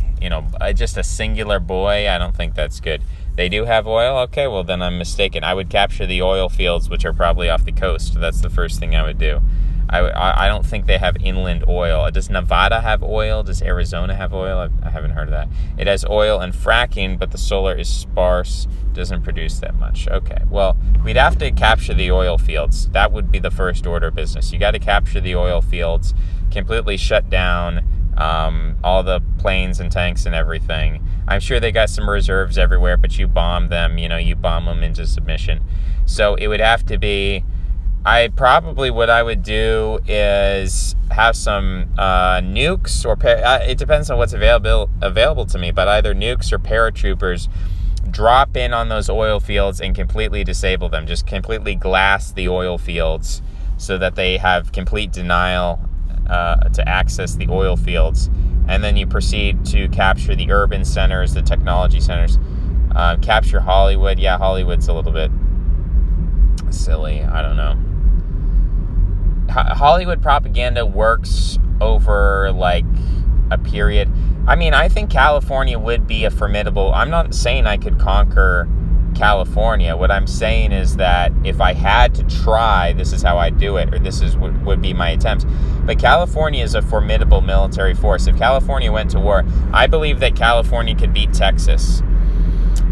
Just a singular boy. I don't think that's good. They do have oil? Okay, well then I'm mistaken. I would capture the oil fields, which are probably off the coast. That's the first thing I would do. I don't think they have inland oil. Does Nevada have oil? Does Arizona have oil? I haven't heard of that. It has oil and fracking, but the solar is sparse. Doesn't produce that much. Okay, well, we'd have to capture the oil fields. That would be the first order of business. You got to capture the oil fields, completely shut down all the planes and tanks and everything. I'm sure they got some reserves everywhere, but you bomb them. You bomb them into submission. So it would have to be... what I would do is have some nukes or it depends on what's available to me, but either nukes or paratroopers drop in on those oil fields and completely disable them. Just completely glass the oil fields so that they have complete denial to access the oil fields. And then you proceed to capture the urban centers, the technology centers. Capture Hollywood. Yeah, Hollywood's a little bit silly. I don't know. Hollywood propaganda works over like a period. I think California would be a formidable... I'm not saying I could conquer California. What I'm saying is that if I had to try, this is how I'd do it, or this is would be my attempts. But California is a formidable military force. If California went to war, I believe that California could beat Texas.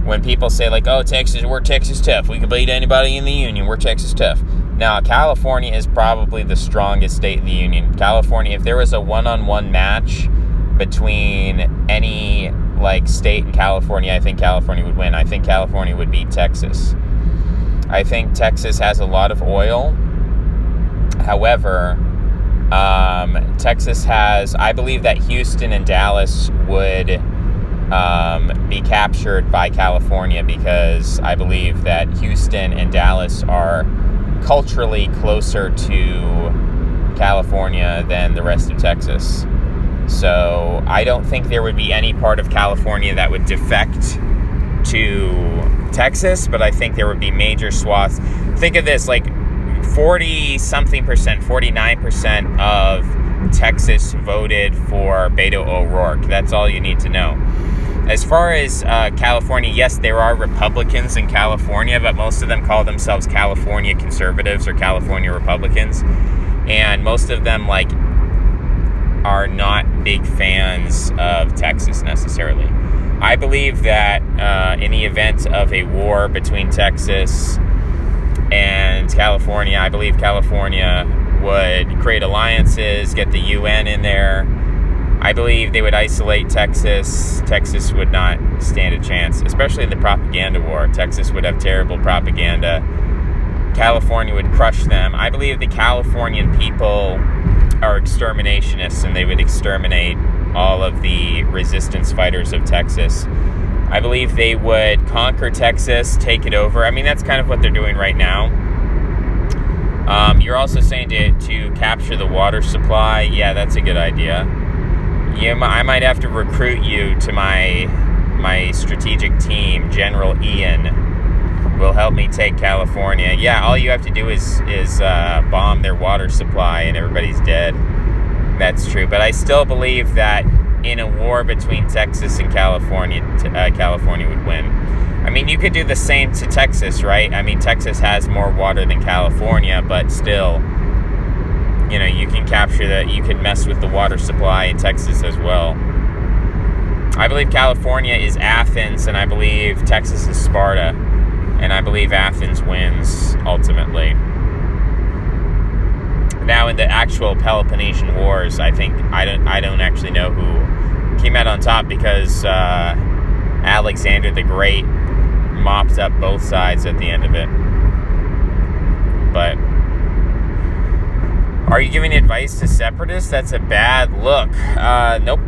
When people say like, oh, Texas, we're Texas tough. We can beat anybody in the Union. We're Texas tough. Now, California is probably the strongest state in the Union. California, if there was a one-on-one match between any state in California, I think California would win. I think California would beat Texas. I think Texas has a lot of oil. However, Texas has, I believe that Houston and Dallas would be captured by California, because I believe that Houston and Dallas are culturally closer to California than the rest of Texas. So I don't think there would be any part of California that would defect to Texas, but I think there would be major swaths. Think of this, like 49% of Texas voted for Beto O'Rourke. That's all you need to know. As far as California, yes, there are Republicans in California, but most of them call themselves California conservatives or California Republicans. And most of them, are not big fans of Texas necessarily. I believe that in the event of a war between Texas and California, I believe California would create alliances, get the UN in there. I believe they would isolate Texas. Texas would not stand a chance, especially in the propaganda war. Texas would have terrible propaganda. California would crush them. I believe the Californian people are exterminationists, and they would exterminate all of the resistance fighters of Texas. I believe they would conquer Texas, take it over. I mean, that's kind of what they're doing right now. You're also saying to capture the water supply. Yeah, that's a good idea. I might have to recruit you to my strategic team. General Ian will help me take California. Yeah, all you have to do is bomb their water supply and everybody's dead. That's true. But I still believe that in a war between Texas and California, California would win. I mean, you could do the same to Texas, right? I mean, Texas has more water than California, but still, you can capture that. You can mess with the water supply in Texas as well. I believe California is Athens, and I believe Texas is Sparta, and I believe Athens wins ultimately. Now, in the actual Peloponnesian Wars, I don't actually know who came out on top, because Alexander the Great mopped up both sides at the end of it. But are you giving advice to separatists? That's a bad look. Nope.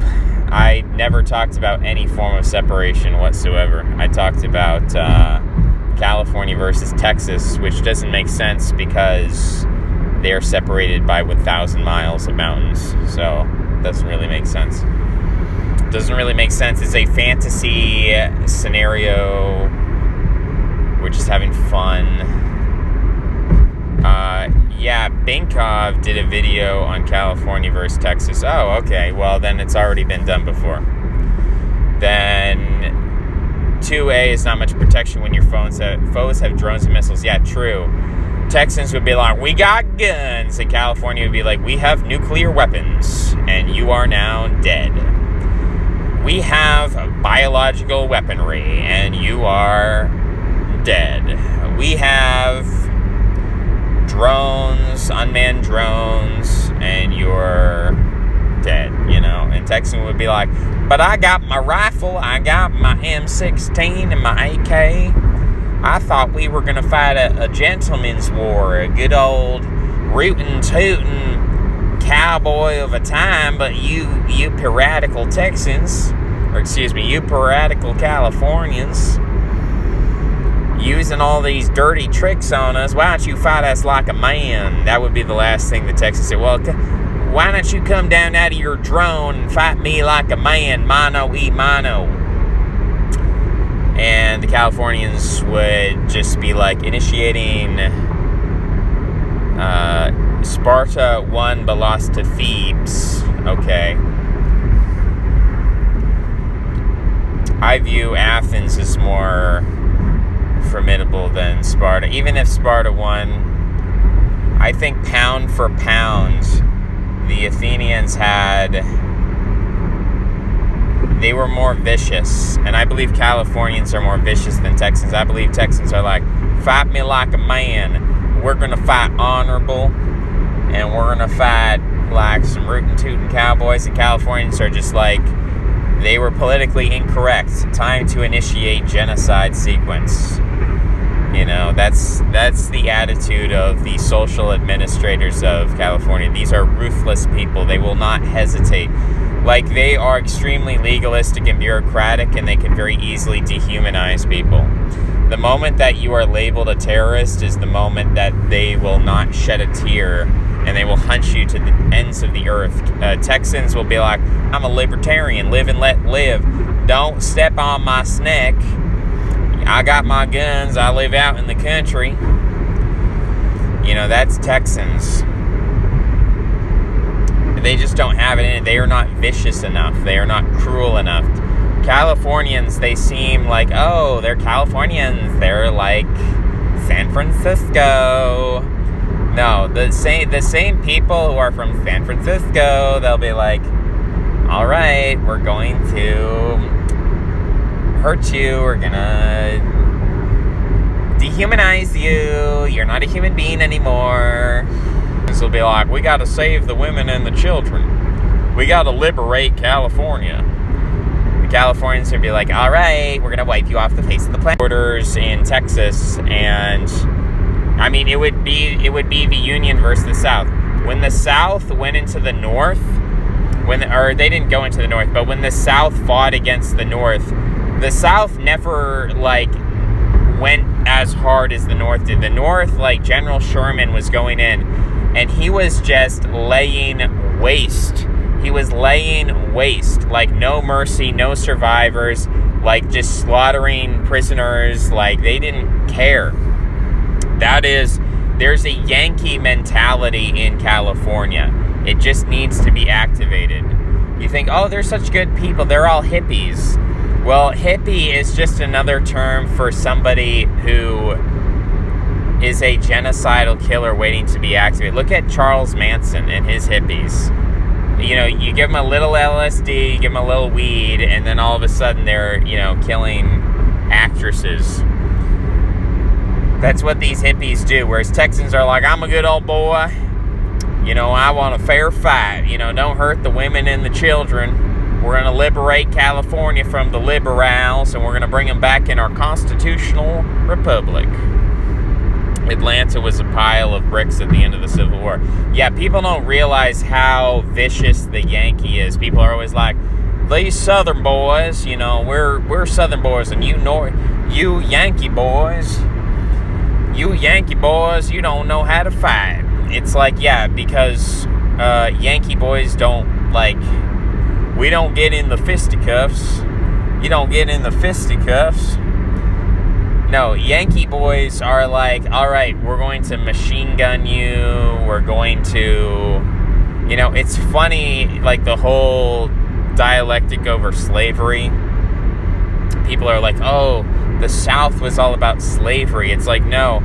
I never talked about any form of separation whatsoever. I talked about California versus Texas, which doesn't make sense because they're separated by 1,000 miles of mountains. So it doesn't really make sense. Doesn't really make sense. It's a fantasy scenario. We're just having fun. Yeah, Binkov did a video on California versus Texas. Oh, okay. Well, then it's already been done before. Then 2A is not much protection when your foes have drones and missiles. Yeah, true. Texans would be like, we got guns. And California would be like, we have nuclear weapons. And you are now dead. We have biological weaponry. And you are dead. We have drones, unmanned drones, and you're dead, And Texan would be like, but I got my rifle, I got my M16 and my AK. I thought we were going to fight a gentleman's war, a good old rootin' tootin' cowboy of a time, but you piratical Texans, you piratical Californians, using all these dirty tricks on us. Why don't you fight us like a man? That would be the last thing the Texans said. Well, why don't you come down out of your drone and fight me like a man, mano y mano? And the Californians would just be like, initiating Sparta won but lost to Thebes. Okay. I view Athens as more formidable than Sparta. Even if Sparta won, I think pound for pound, the Athenians they were more vicious. And I believe Californians are more vicious than Texans. I believe Texans are like, fight me like a man. We're going to fight honorable. And we're going to fight like some rootin' tootin' cowboys. And Californians are just like, They were politically incorrect. Time to initiate genocide sequence. You know, that's the attitude of the social administrators of California. These are ruthless people. They will not hesitate. Like, they are extremely legalistic and bureaucratic, and they can very easily dehumanize people. The moment that you are labeled a terrorist is the moment that they will not shed a tear, and they will hunt you to the ends of the earth. Texans will be like, I'm a libertarian, live and let live. Don't step on my snake. I got my guns, I live out in the country. You know, that's Texans. They just don't have it in it. They are not vicious enough. They are not cruel enough. Californians, they seem like, oh, they're Californians. They're like San Francisco. No, the same people who are from San Francisco, they'll be like, all right, we're going to hurt you. We're gonna dehumanize you. You're not a human being anymore. This will be like, we gotta save the women and the children. We gotta liberate California. The Californians will be like, all right, we're gonna wipe you off the face of the planet. Borders in Texas, and I mean, it would be the Union versus the South. When the South went into the North, or they didn't go into the North, but when the South fought against the North, the South never, like, went as hard as the North did. The North, like, General Sherman was going in, and he was just laying waste. He was laying waste. Like, no mercy, no survivors, like, just slaughtering prisoners. Like, they didn't care. There's a Yankee mentality in California. It just needs to be activated. You think, oh, they're such good people. They're all hippies. Well, hippie is just another term for somebody who is a genocidal killer waiting to be activated. Look at Charles Manson and his hippies. You know, you give them a little LSD, you give them a little weed, and then all of a sudden they're, you know, killing actresses. That's what these hippies do. Whereas Texans are like, I'm a good old boy. You know, I want a fair fight. You know, don't hurt the women and the children. We're going to liberate California from the liberals, and we're going to bring them back in our constitutional republic. Atlanta was a pile of bricks at the end of the Civil War. Yeah, people don't realize how vicious the Yankee is. People are always like, these Southern boys, you know, we're Southern boys, and you Yankee boys, you don't know how to fight. It's like, yeah, because Yankee boys don't, like, we don't get in the fisticuffs. You don't get in the fisticuffs. No, Yankee boys are like, all right, we're going to machine gun you. We're going to, you know, it's funny, like the whole dialectic over slavery. People are like, oh, the South was all about slavery. It's like, no,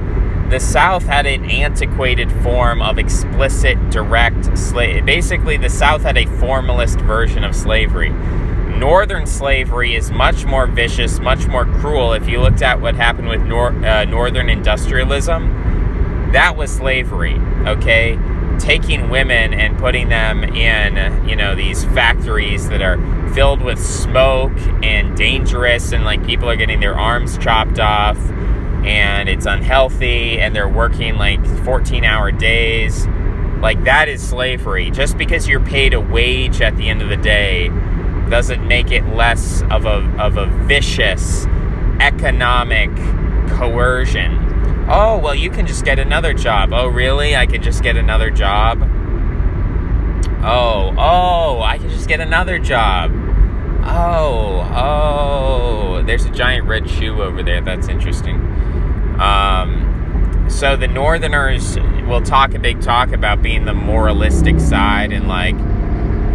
the South had an antiquated form of explicit, direct slavery. Basically, the South had a formalist version of slavery. Northern slavery is much more vicious, much more cruel. If you looked at what happened with Northern industrialism, that was slavery, okay? Taking women and putting them in, you know, these factories that are filled with smoke and dangerous, and, like, people are getting their arms chopped off, and it's unhealthy, and they're working, like, 14-hour days. Like, that is slavery. Just because you're paid a wage at the end of the day doesn't make it less of a vicious economic coercion. Oh, well, you can just get another job. Oh, really? I can just get another job? Oh, I can just get another job. Oh, there's a giant red shoe over there. That's interesting. So the Northerners will talk a big talk about being the moralistic side and, like,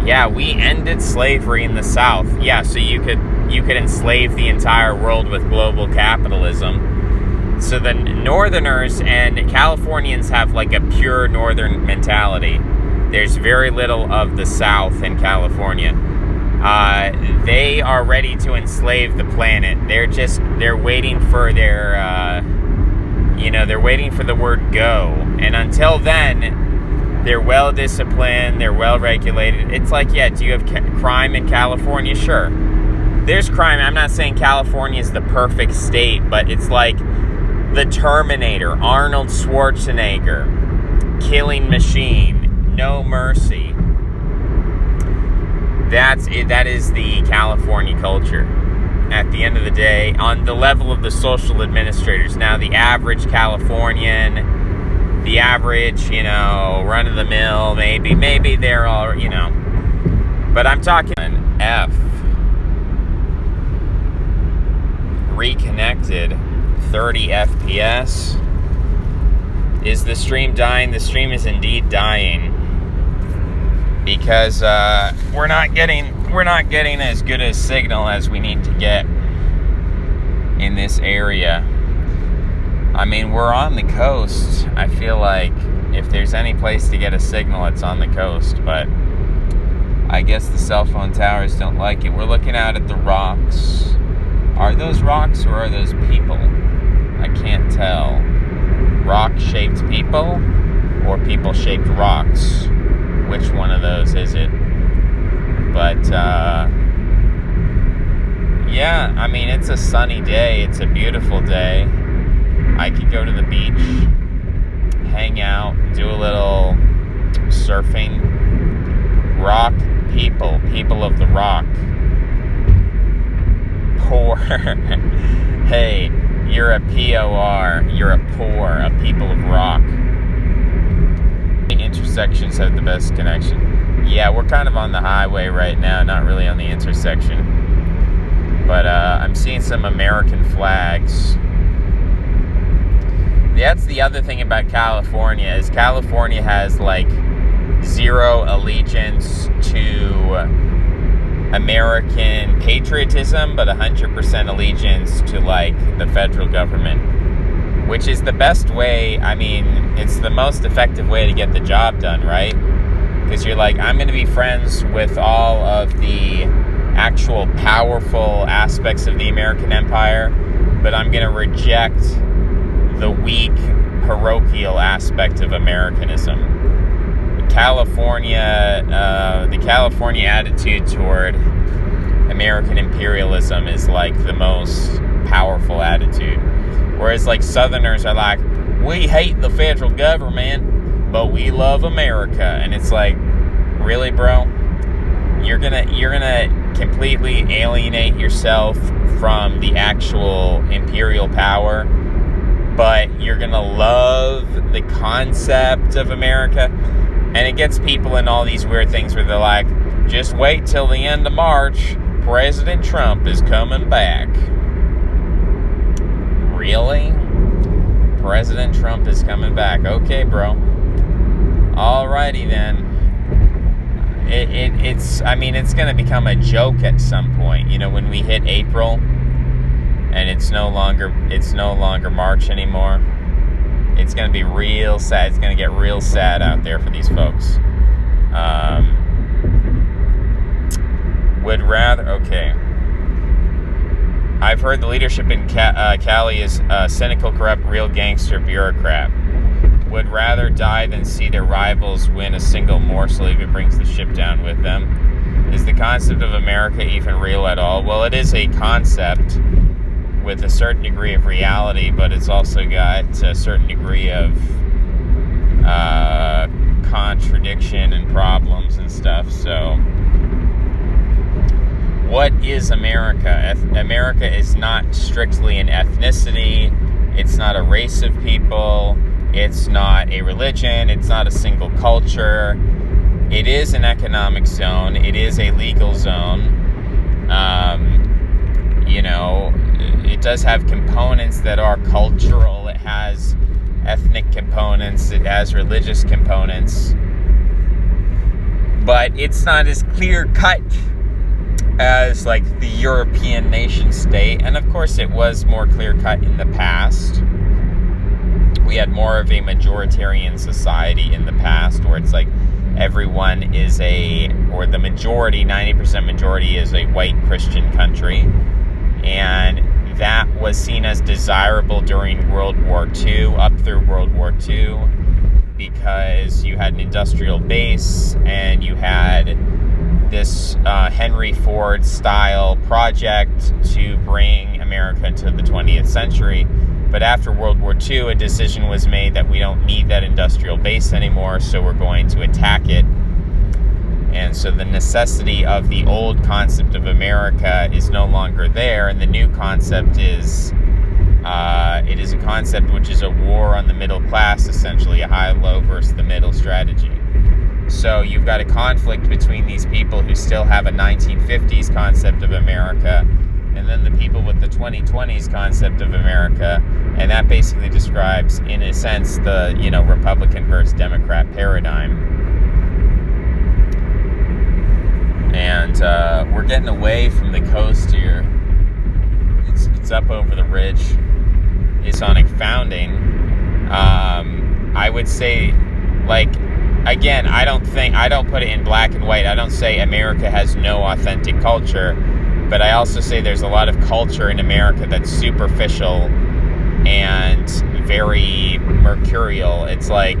yeah, we ended slavery in the South. Yeah, so you could enslave the entire world with global capitalism. So the Northerners and Californians have, like, a pure Northern mentality. There's very little of the South in California. They are ready to enslave the planet. They're waiting for their, they're waiting for the word go. And until then, they're well disciplined, they're well regulated. It's like, yeah, do you have crime in California? Sure. there's crime. I'm not saying California is the perfect state, but it's like the Terminator, Arnold Schwarzenegger, killing machine, no mercy. That is the California culture. At the end of the day, on the level of the social administrators. Now, the average Californian, the average, run-of-the-mill, maybe they're all, But I'm talking an F. Reconnected, 30 FPS. Is the stream dying? The stream is indeed dying. Because we're not getting as good a signal as we need to get in this area. I mean, we're on the coast. I feel like if there's any place to get a signal, it's on the coast, but I guess the cell phone towers don't like it. We're looking out at the rocks. Are those rocks or are those people? I can't tell. Rock-shaped people or people-shaped rocks? Which one of those is it? But, yeah, I mean, it's a sunny day. It's a beautiful day. I could go to the beach, hang out, do a little surfing. Rock people of the rock. Poor. Hey, you're a POR. You're a poor, a people of rock. The intersections have the best connection. Yeah, we're kind of on the highway right now, not really on the intersection. But I'm seeing some American flags. That's the other thing about California, is California has like zero allegiance to American patriotism, but 100% allegiance to like the federal government, which is the best way. I mean, it's the most effective way to get the job done, right? Because you're like, I'm going to be friends with all of the actual powerful aspects of the American empire, but I'm going to reject the weak parochial aspect of Americanism. The California attitude toward American imperialism is like the most powerful attitude. Whereas like Southerners are like, we hate the federal government, but we love America. And it's like, really, bro? You're gonna completely alienate yourself from the actual imperial power, but you're gonna love the concept of America. And it gets people in all these weird things where they're like, just wait till the end of March, President Trump is coming back. Really? President Trump is coming back. Okay, bro. Alrighty then. It's going to become a joke at some point. When we hit April and it's no longer March anymore. It's going to be real sad. It's going to get real sad out there for these folks. Okay. I've heard the leadership in Cali is cynical, corrupt, real gangster bureaucrat. Would rather die than see their rivals win a single morsel if it brings the ship down with them. Is the concept of America even real at all? Well, it is a concept with a certain degree of reality, but it's also got a certain degree of contradiction and problems and stuff. So, what is America? America is not strictly an ethnicity. It's not a race of people. It's not a religion. It's not a single culture. It is an economic zone. It is a legal zone. It does have components that are cultural. It has ethnic components. It has religious components. But it's not as clear-cut as, like, the European nation state. And, of course, it was more clear-cut in the past. We had more of a majoritarian society in the past where it's like everyone is or the majority, 90% majority is a white Christian country. And that was seen as desirable during World War II, up through World War II, because you had an industrial base and you had this Henry Ford style project to bring America into the 20th century. But after World War II, a decision was made that we don't need that industrial base anymore, so we're going to attack it. And so the necessity of the old concept of America is no longer there, and the new concept is it is a concept which is a war on the middle class, essentially a high-low versus the middle strategy. So you've got a conflict between these people who still have a 1950s concept of America, and then the people with the 2020s concept of America, and that basically describes, in a sense, the Republican versus Democrat paradigm. And we're getting away from the coast here. It's up over the ridge. Masonic founding. I would say, again, I don't put it in black and white. I don't say America has no authentic culture, but I also say there's a lot of culture in America that's superficial and very mercurial. It's like,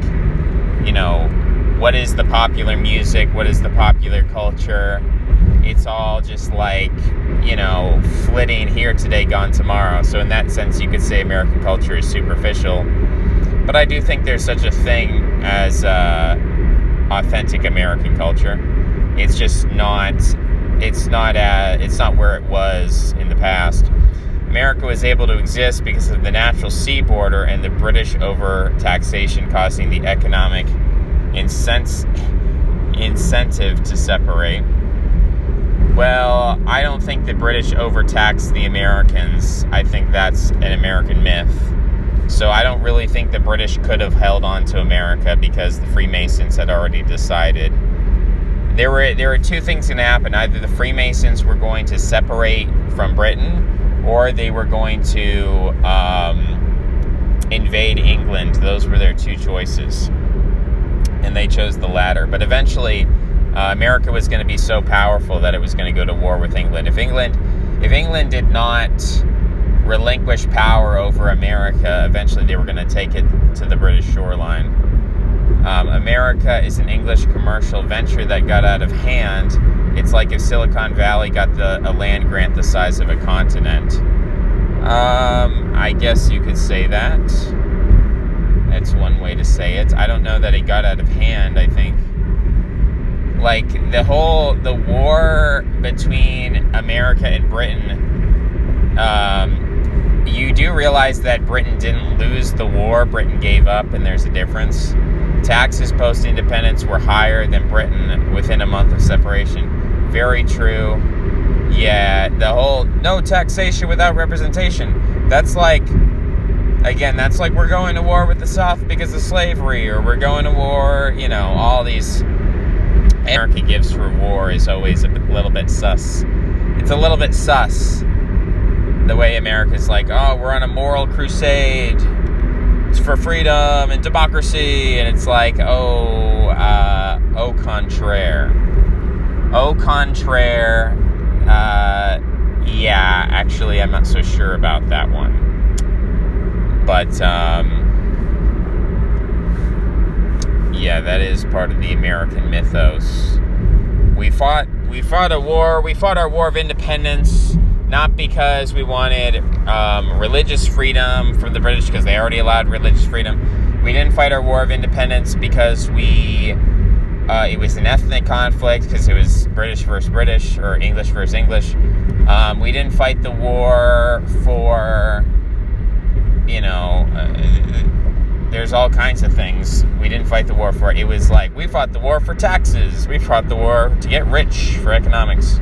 what is the popular music? What is the popular culture? It's all just flitting here today, gone tomorrow. So in that sense, you could say American culture is superficial. But I do think there's such a thing as authentic American culture. It's just not. It's not where it was in the past. America was able to exist because of the natural sea border and the British over-taxation causing the economic incentive to separate. Well, I don't think the British overtaxed the Americans. I think that's an American myth. So I don't really think the British could have held on to America because the Freemasons had already decided. There were two things going to happen. Either the Freemasons were going to separate from Britain, or they were going to invade England. Those were their two choices. And they chose the latter. But eventually, America was going to be so powerful that it was going to go to war with England. If England did not relinquish power over America, eventually they were going to take it to the British shoreline. America is an English commercial venture that got out of hand. It's like if Silicon Valley got a land grant the size of a continent. I guess you could say that. That's one way to say it. I don't know that it got out of hand. I think the war between America and Britain, you do realize that Britain didn't lose the war. Britain gave up, and there's a difference. Taxes post-independence were higher than Britain within a month of separation. Very true. Yeah, the whole no taxation without representation. That's like we're going to war with the South because of slavery, or we're going to war, all these. America gives for war is always a little bit sus. It's a little bit sus. The way America's like, oh, we're on a moral crusade. It's for freedom and democracy. And it's like, au contraire. Au contraire. Yeah, actually, I'm not so sure about that one. But, yeah, that is part of the American mythos. We fought a war. We fought our war of independence, not because we wanted religious freedom from the British, because they already allowed religious freedom. We didn't fight our war of independence because it was an ethnic conflict, because it was British versus British, or English versus English. We didn't fight the war for, there's all kinds of things we didn't fight the war for. It was like, we fought the war for taxes. We fought the war to get rich for economics.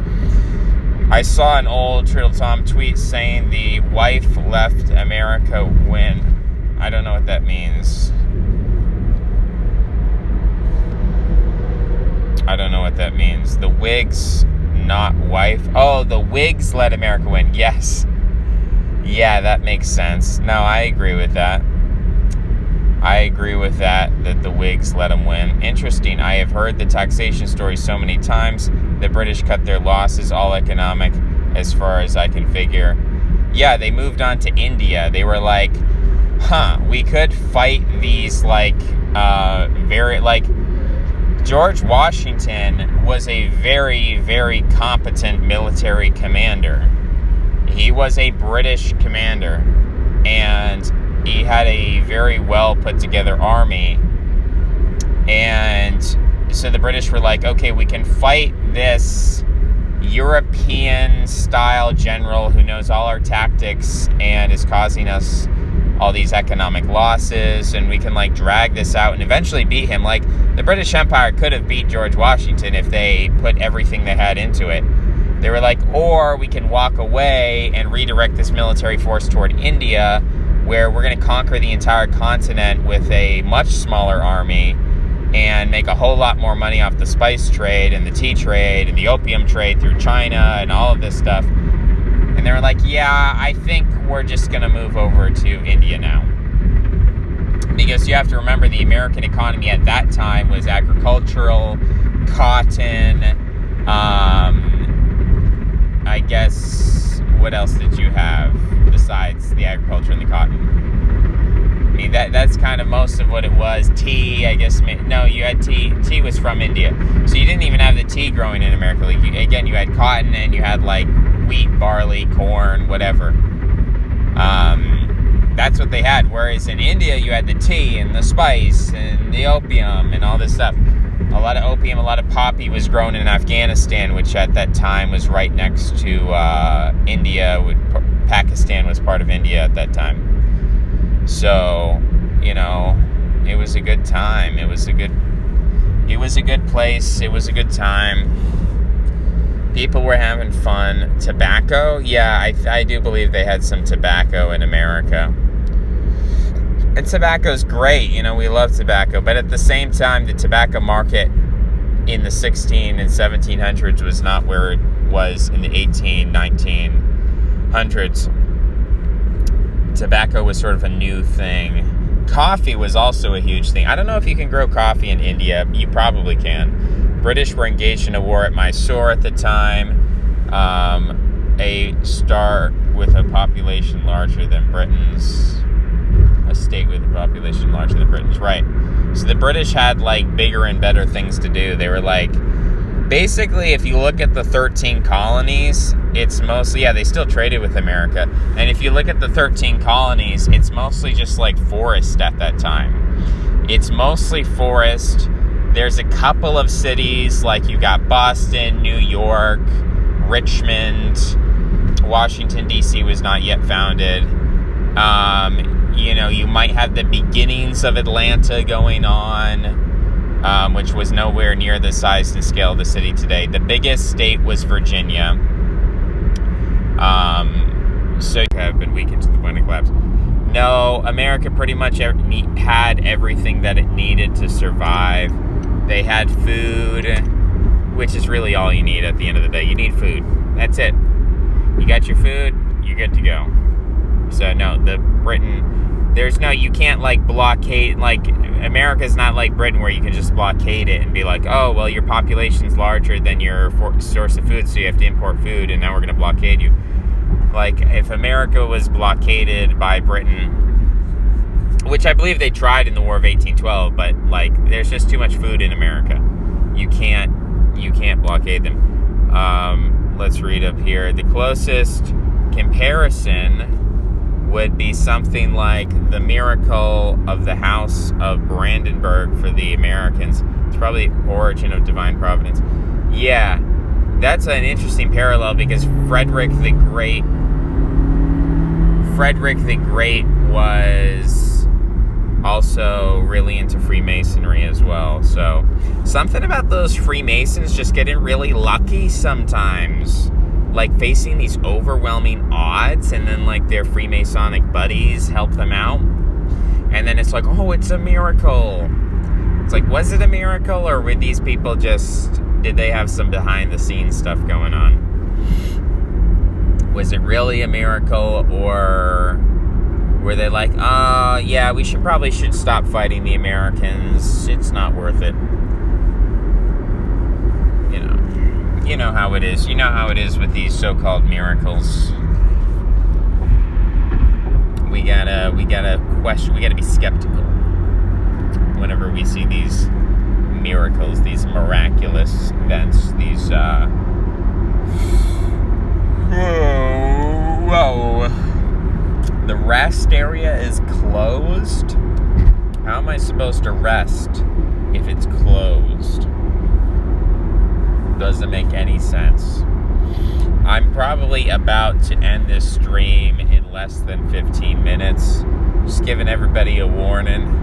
I saw an old Triddle Tom tweet saying the wife left America when. I don't know what that means. The Whigs, not wife. Oh, the Whigs let America win. Yes. Yeah, that makes sense. No, I agree with that. That the Whigs let them win. Interesting. I have heard the taxation story so many times. The British cut their losses, all economic, as far as I can figure. Yeah, they moved on to India. They were like, we could fight these, George Washington was a very, very competent military commander. He was a British commander, and he had a very well put together army. And so the British were like, okay, we can fight this European style general who knows all our tactics and is causing us all these economic losses, and we can like drag this out and eventually beat him. Like, the British Empire could have beat George Washington if they put everything they had into it. They were like, or we can walk away and redirect this military force toward India, where we're going to conquer the entire continent with a much smaller army and make a whole lot more money off the spice trade and the tea trade and the opium trade through China and all of this stuff. And they were like, yeah, I think we're just going to move over to India now. Because you have to remember, the American economy at that time was agricultural, cotton, I guess, what else did you have besides the agriculture and the cotton? I mean, that's kind of most of what it was. Tea, I guess. No, you had tea. Tea was from India. So you didn't even have the tea growing in America. Like, again, you had cotton and you had, like, wheat, barley, corn, whatever. That's what they had. Whereas in India, you had the tea and the spice and the opium and all this stuff. A lot of opium, a lot of poppy was grown in Afghanistan, which at that time was right next to India. Pakistan was part of India at that time. So, you know, it was a good time. It was a good place. It was a good time. People were having fun. Tobacco? Yeah, I do believe they had some tobacco in America. And tobacco's great. You know, we love tobacco. But at the same time, the tobacco market in the 16 and 1700s was not where it was in the 1900s. Tobacco was sort of a new thing. Coffee was also a huge thing. I don't know if you can grow coffee in India. You probably can. British were engaged in a war at Mysore at the time. A state with a population larger than Britain's. A state with a population larger than Britain's. Right. So the British had, like, bigger and better things to do. They were, like, basically, if you look at the 13 colonies, it's mostly, yeah, they still traded with America. And if you look at the 13 colonies, it's mostly just, like, forest at that time. It's mostly forest. There's a couple of cities, like you got Boston, New York, Richmond. Washington, D.C. was not yet founded. You know, you might have the beginnings of Atlanta going on, which was nowhere near the size and scale of the city today. The biggest state was Virginia. So you have been weakened to the point of collapse. No, America pretty much had everything that it needed to survive. They had food, which is really all you need at the end of the day. You need food. That's it. You got your food, you're good to go. So no, you can't like blockade, like America's not like Britain where you can just blockade it and be like, oh, well, your population's larger than your source of food, so you have to import food, and now we're going to blockade you. Like, if America was blockaded by Britain, which I believe they tried in the War of 1812, but like, there's just too much food in America. You can't blockade them. Let's read up here. The closest comparison would be something like the miracle of the House of Brandenburg for the Americans. It's probably origin of divine providence. Yeah, that's an interesting parallel because Frederick the Great was also really into Freemasonry as well. So something about those Freemasons just getting really lucky sometimes. Like facing these overwhelming odds, and then like their Freemasonic buddies help them out, and then it's like, oh, it's a miracle. It's like, was it a miracle, or were these people did they have some behind the scenes stuff going on? Was it really a miracle, or were they like, yeah, we should stop fighting the Americans, it's not worth it? You know how it is. You know how it is with these so-called miracles. We gotta question. We gotta be skeptical whenever we see these miracles, these miraculous events. These, whoa. The rest area is closed? How am I supposed to rest if it's closed? Doesn't make any sense. I'm probably about to end this stream in less than 15 minutes. Just giving everybody a warning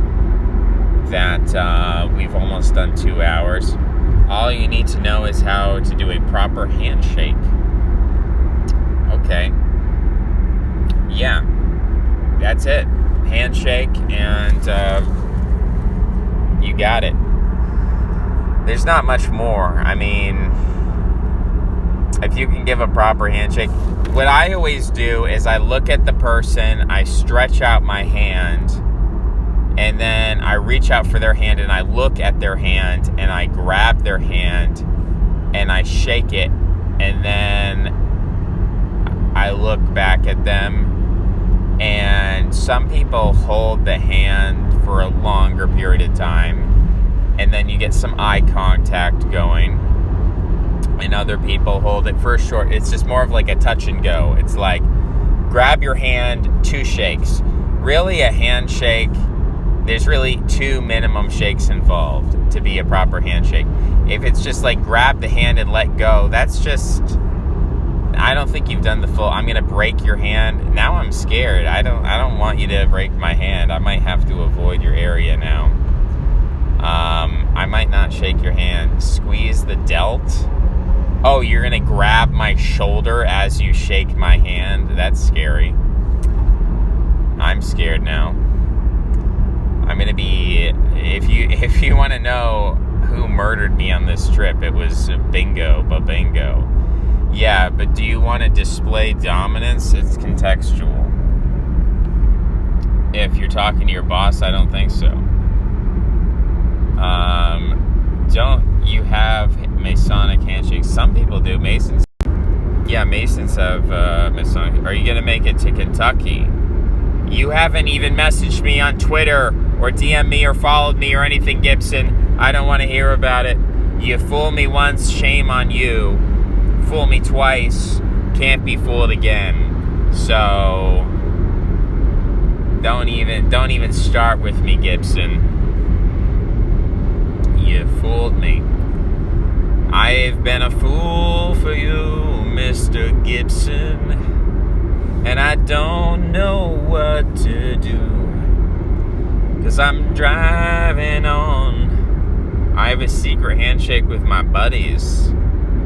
that we've almost done 2 hours. All you need to know is how to do a proper handshake. Okay. Yeah. That's it. Handshake, and you got it. There's not much more. I mean, if you can give a proper handshake, what I always do is I look at the person, I stretch out my hand, and then I reach out for their hand, and I look at their hand, and I grab their hand, and I shake it, and then I look back at them. And some people hold the hand for a longer period of time, and then you get some eye contact going, and other people hold it for a short. It's just more of like a touch and go. It's like grab your hand, 2 shakes. Really, a handshake, there's really 2 minimum shakes involved to be a proper handshake. If it's just like grab the hand and let go, that's just, I don't think you've done the full, I'm going to break your hand. Now I'm scared. I don't want you to break my hand. I might have to avoid your area now. I might not shake your hand. Squeeze the delt. Oh, you're going to grab my shoulder as you shake my hand? That's scary. I'm scared now. I'm going to be, if you want to know who murdered me on this trip, it was Bingo. Yeah, but do you want to display dominance? It's contextual. If you're talking to your boss, I don't think so. Don't you have Masonic handshakes? Some people do. Masons. Yeah, Masons have Masonic. Are you going to make it to Kentucky? You haven't even messaged me on Twitter or DM me or followed me or anything, Gibson. I don't want to hear about it. You fooled me once, shame on you. Fool me twice, can't be fooled again. So don't even start with me, Gibson. You fooled me. I've been a fool for you, Mr. Gibson, and I don't know what to do, 'cause I'm driving on. I have a secret handshake with my buddies.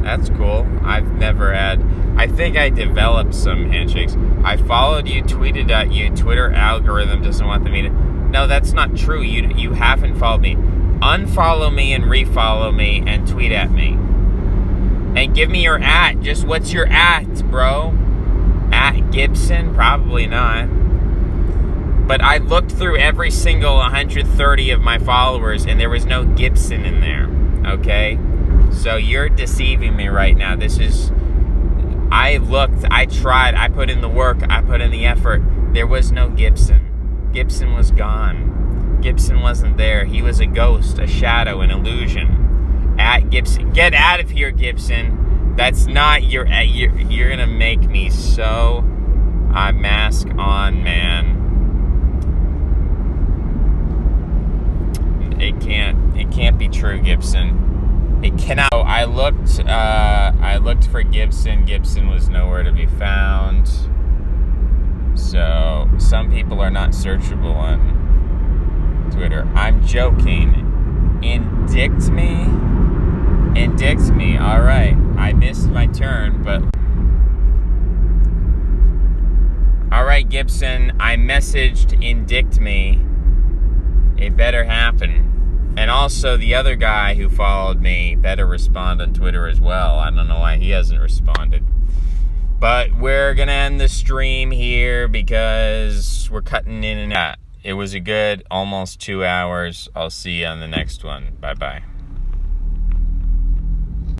That's cool. I've never had. I think I developed some handshakes. I followed you, tweeted at you. Twitter algorithm doesn't want me to. No, that's not true. You haven't followed me. Unfollow me and refollow me and tweet at me. And give me your @ Just what's your @ bro? @ Gibson? Probably not. But I looked through every single 130 of my followers, and there was no Gibson in there. Okay? So you're deceiving me right now. I looked, I tried, I put in the work, I put in the effort. There was no Gibson. Gibson was gone. Gibson wasn't there. He was a ghost, a shadow, an illusion. @ Gibson. Get out of here, Gibson. That's not your @ you're gonna make me so mask on, man. It can't be true, Gibson. It cannot. I looked for Gibson. Gibson was nowhere to be found. So some people are not searchable on Twitter. I'm joking. Indict me. All right. I missed my turn, but all right, Gibson. I messaged indict me. It better happen. And also, the other guy who followed me better respond on Twitter as well. I don't know why he hasn't responded. But we're going to end the stream here because we're cutting in and out. It was a good almost 2 hours. I'll see you on the next one. Bye-bye.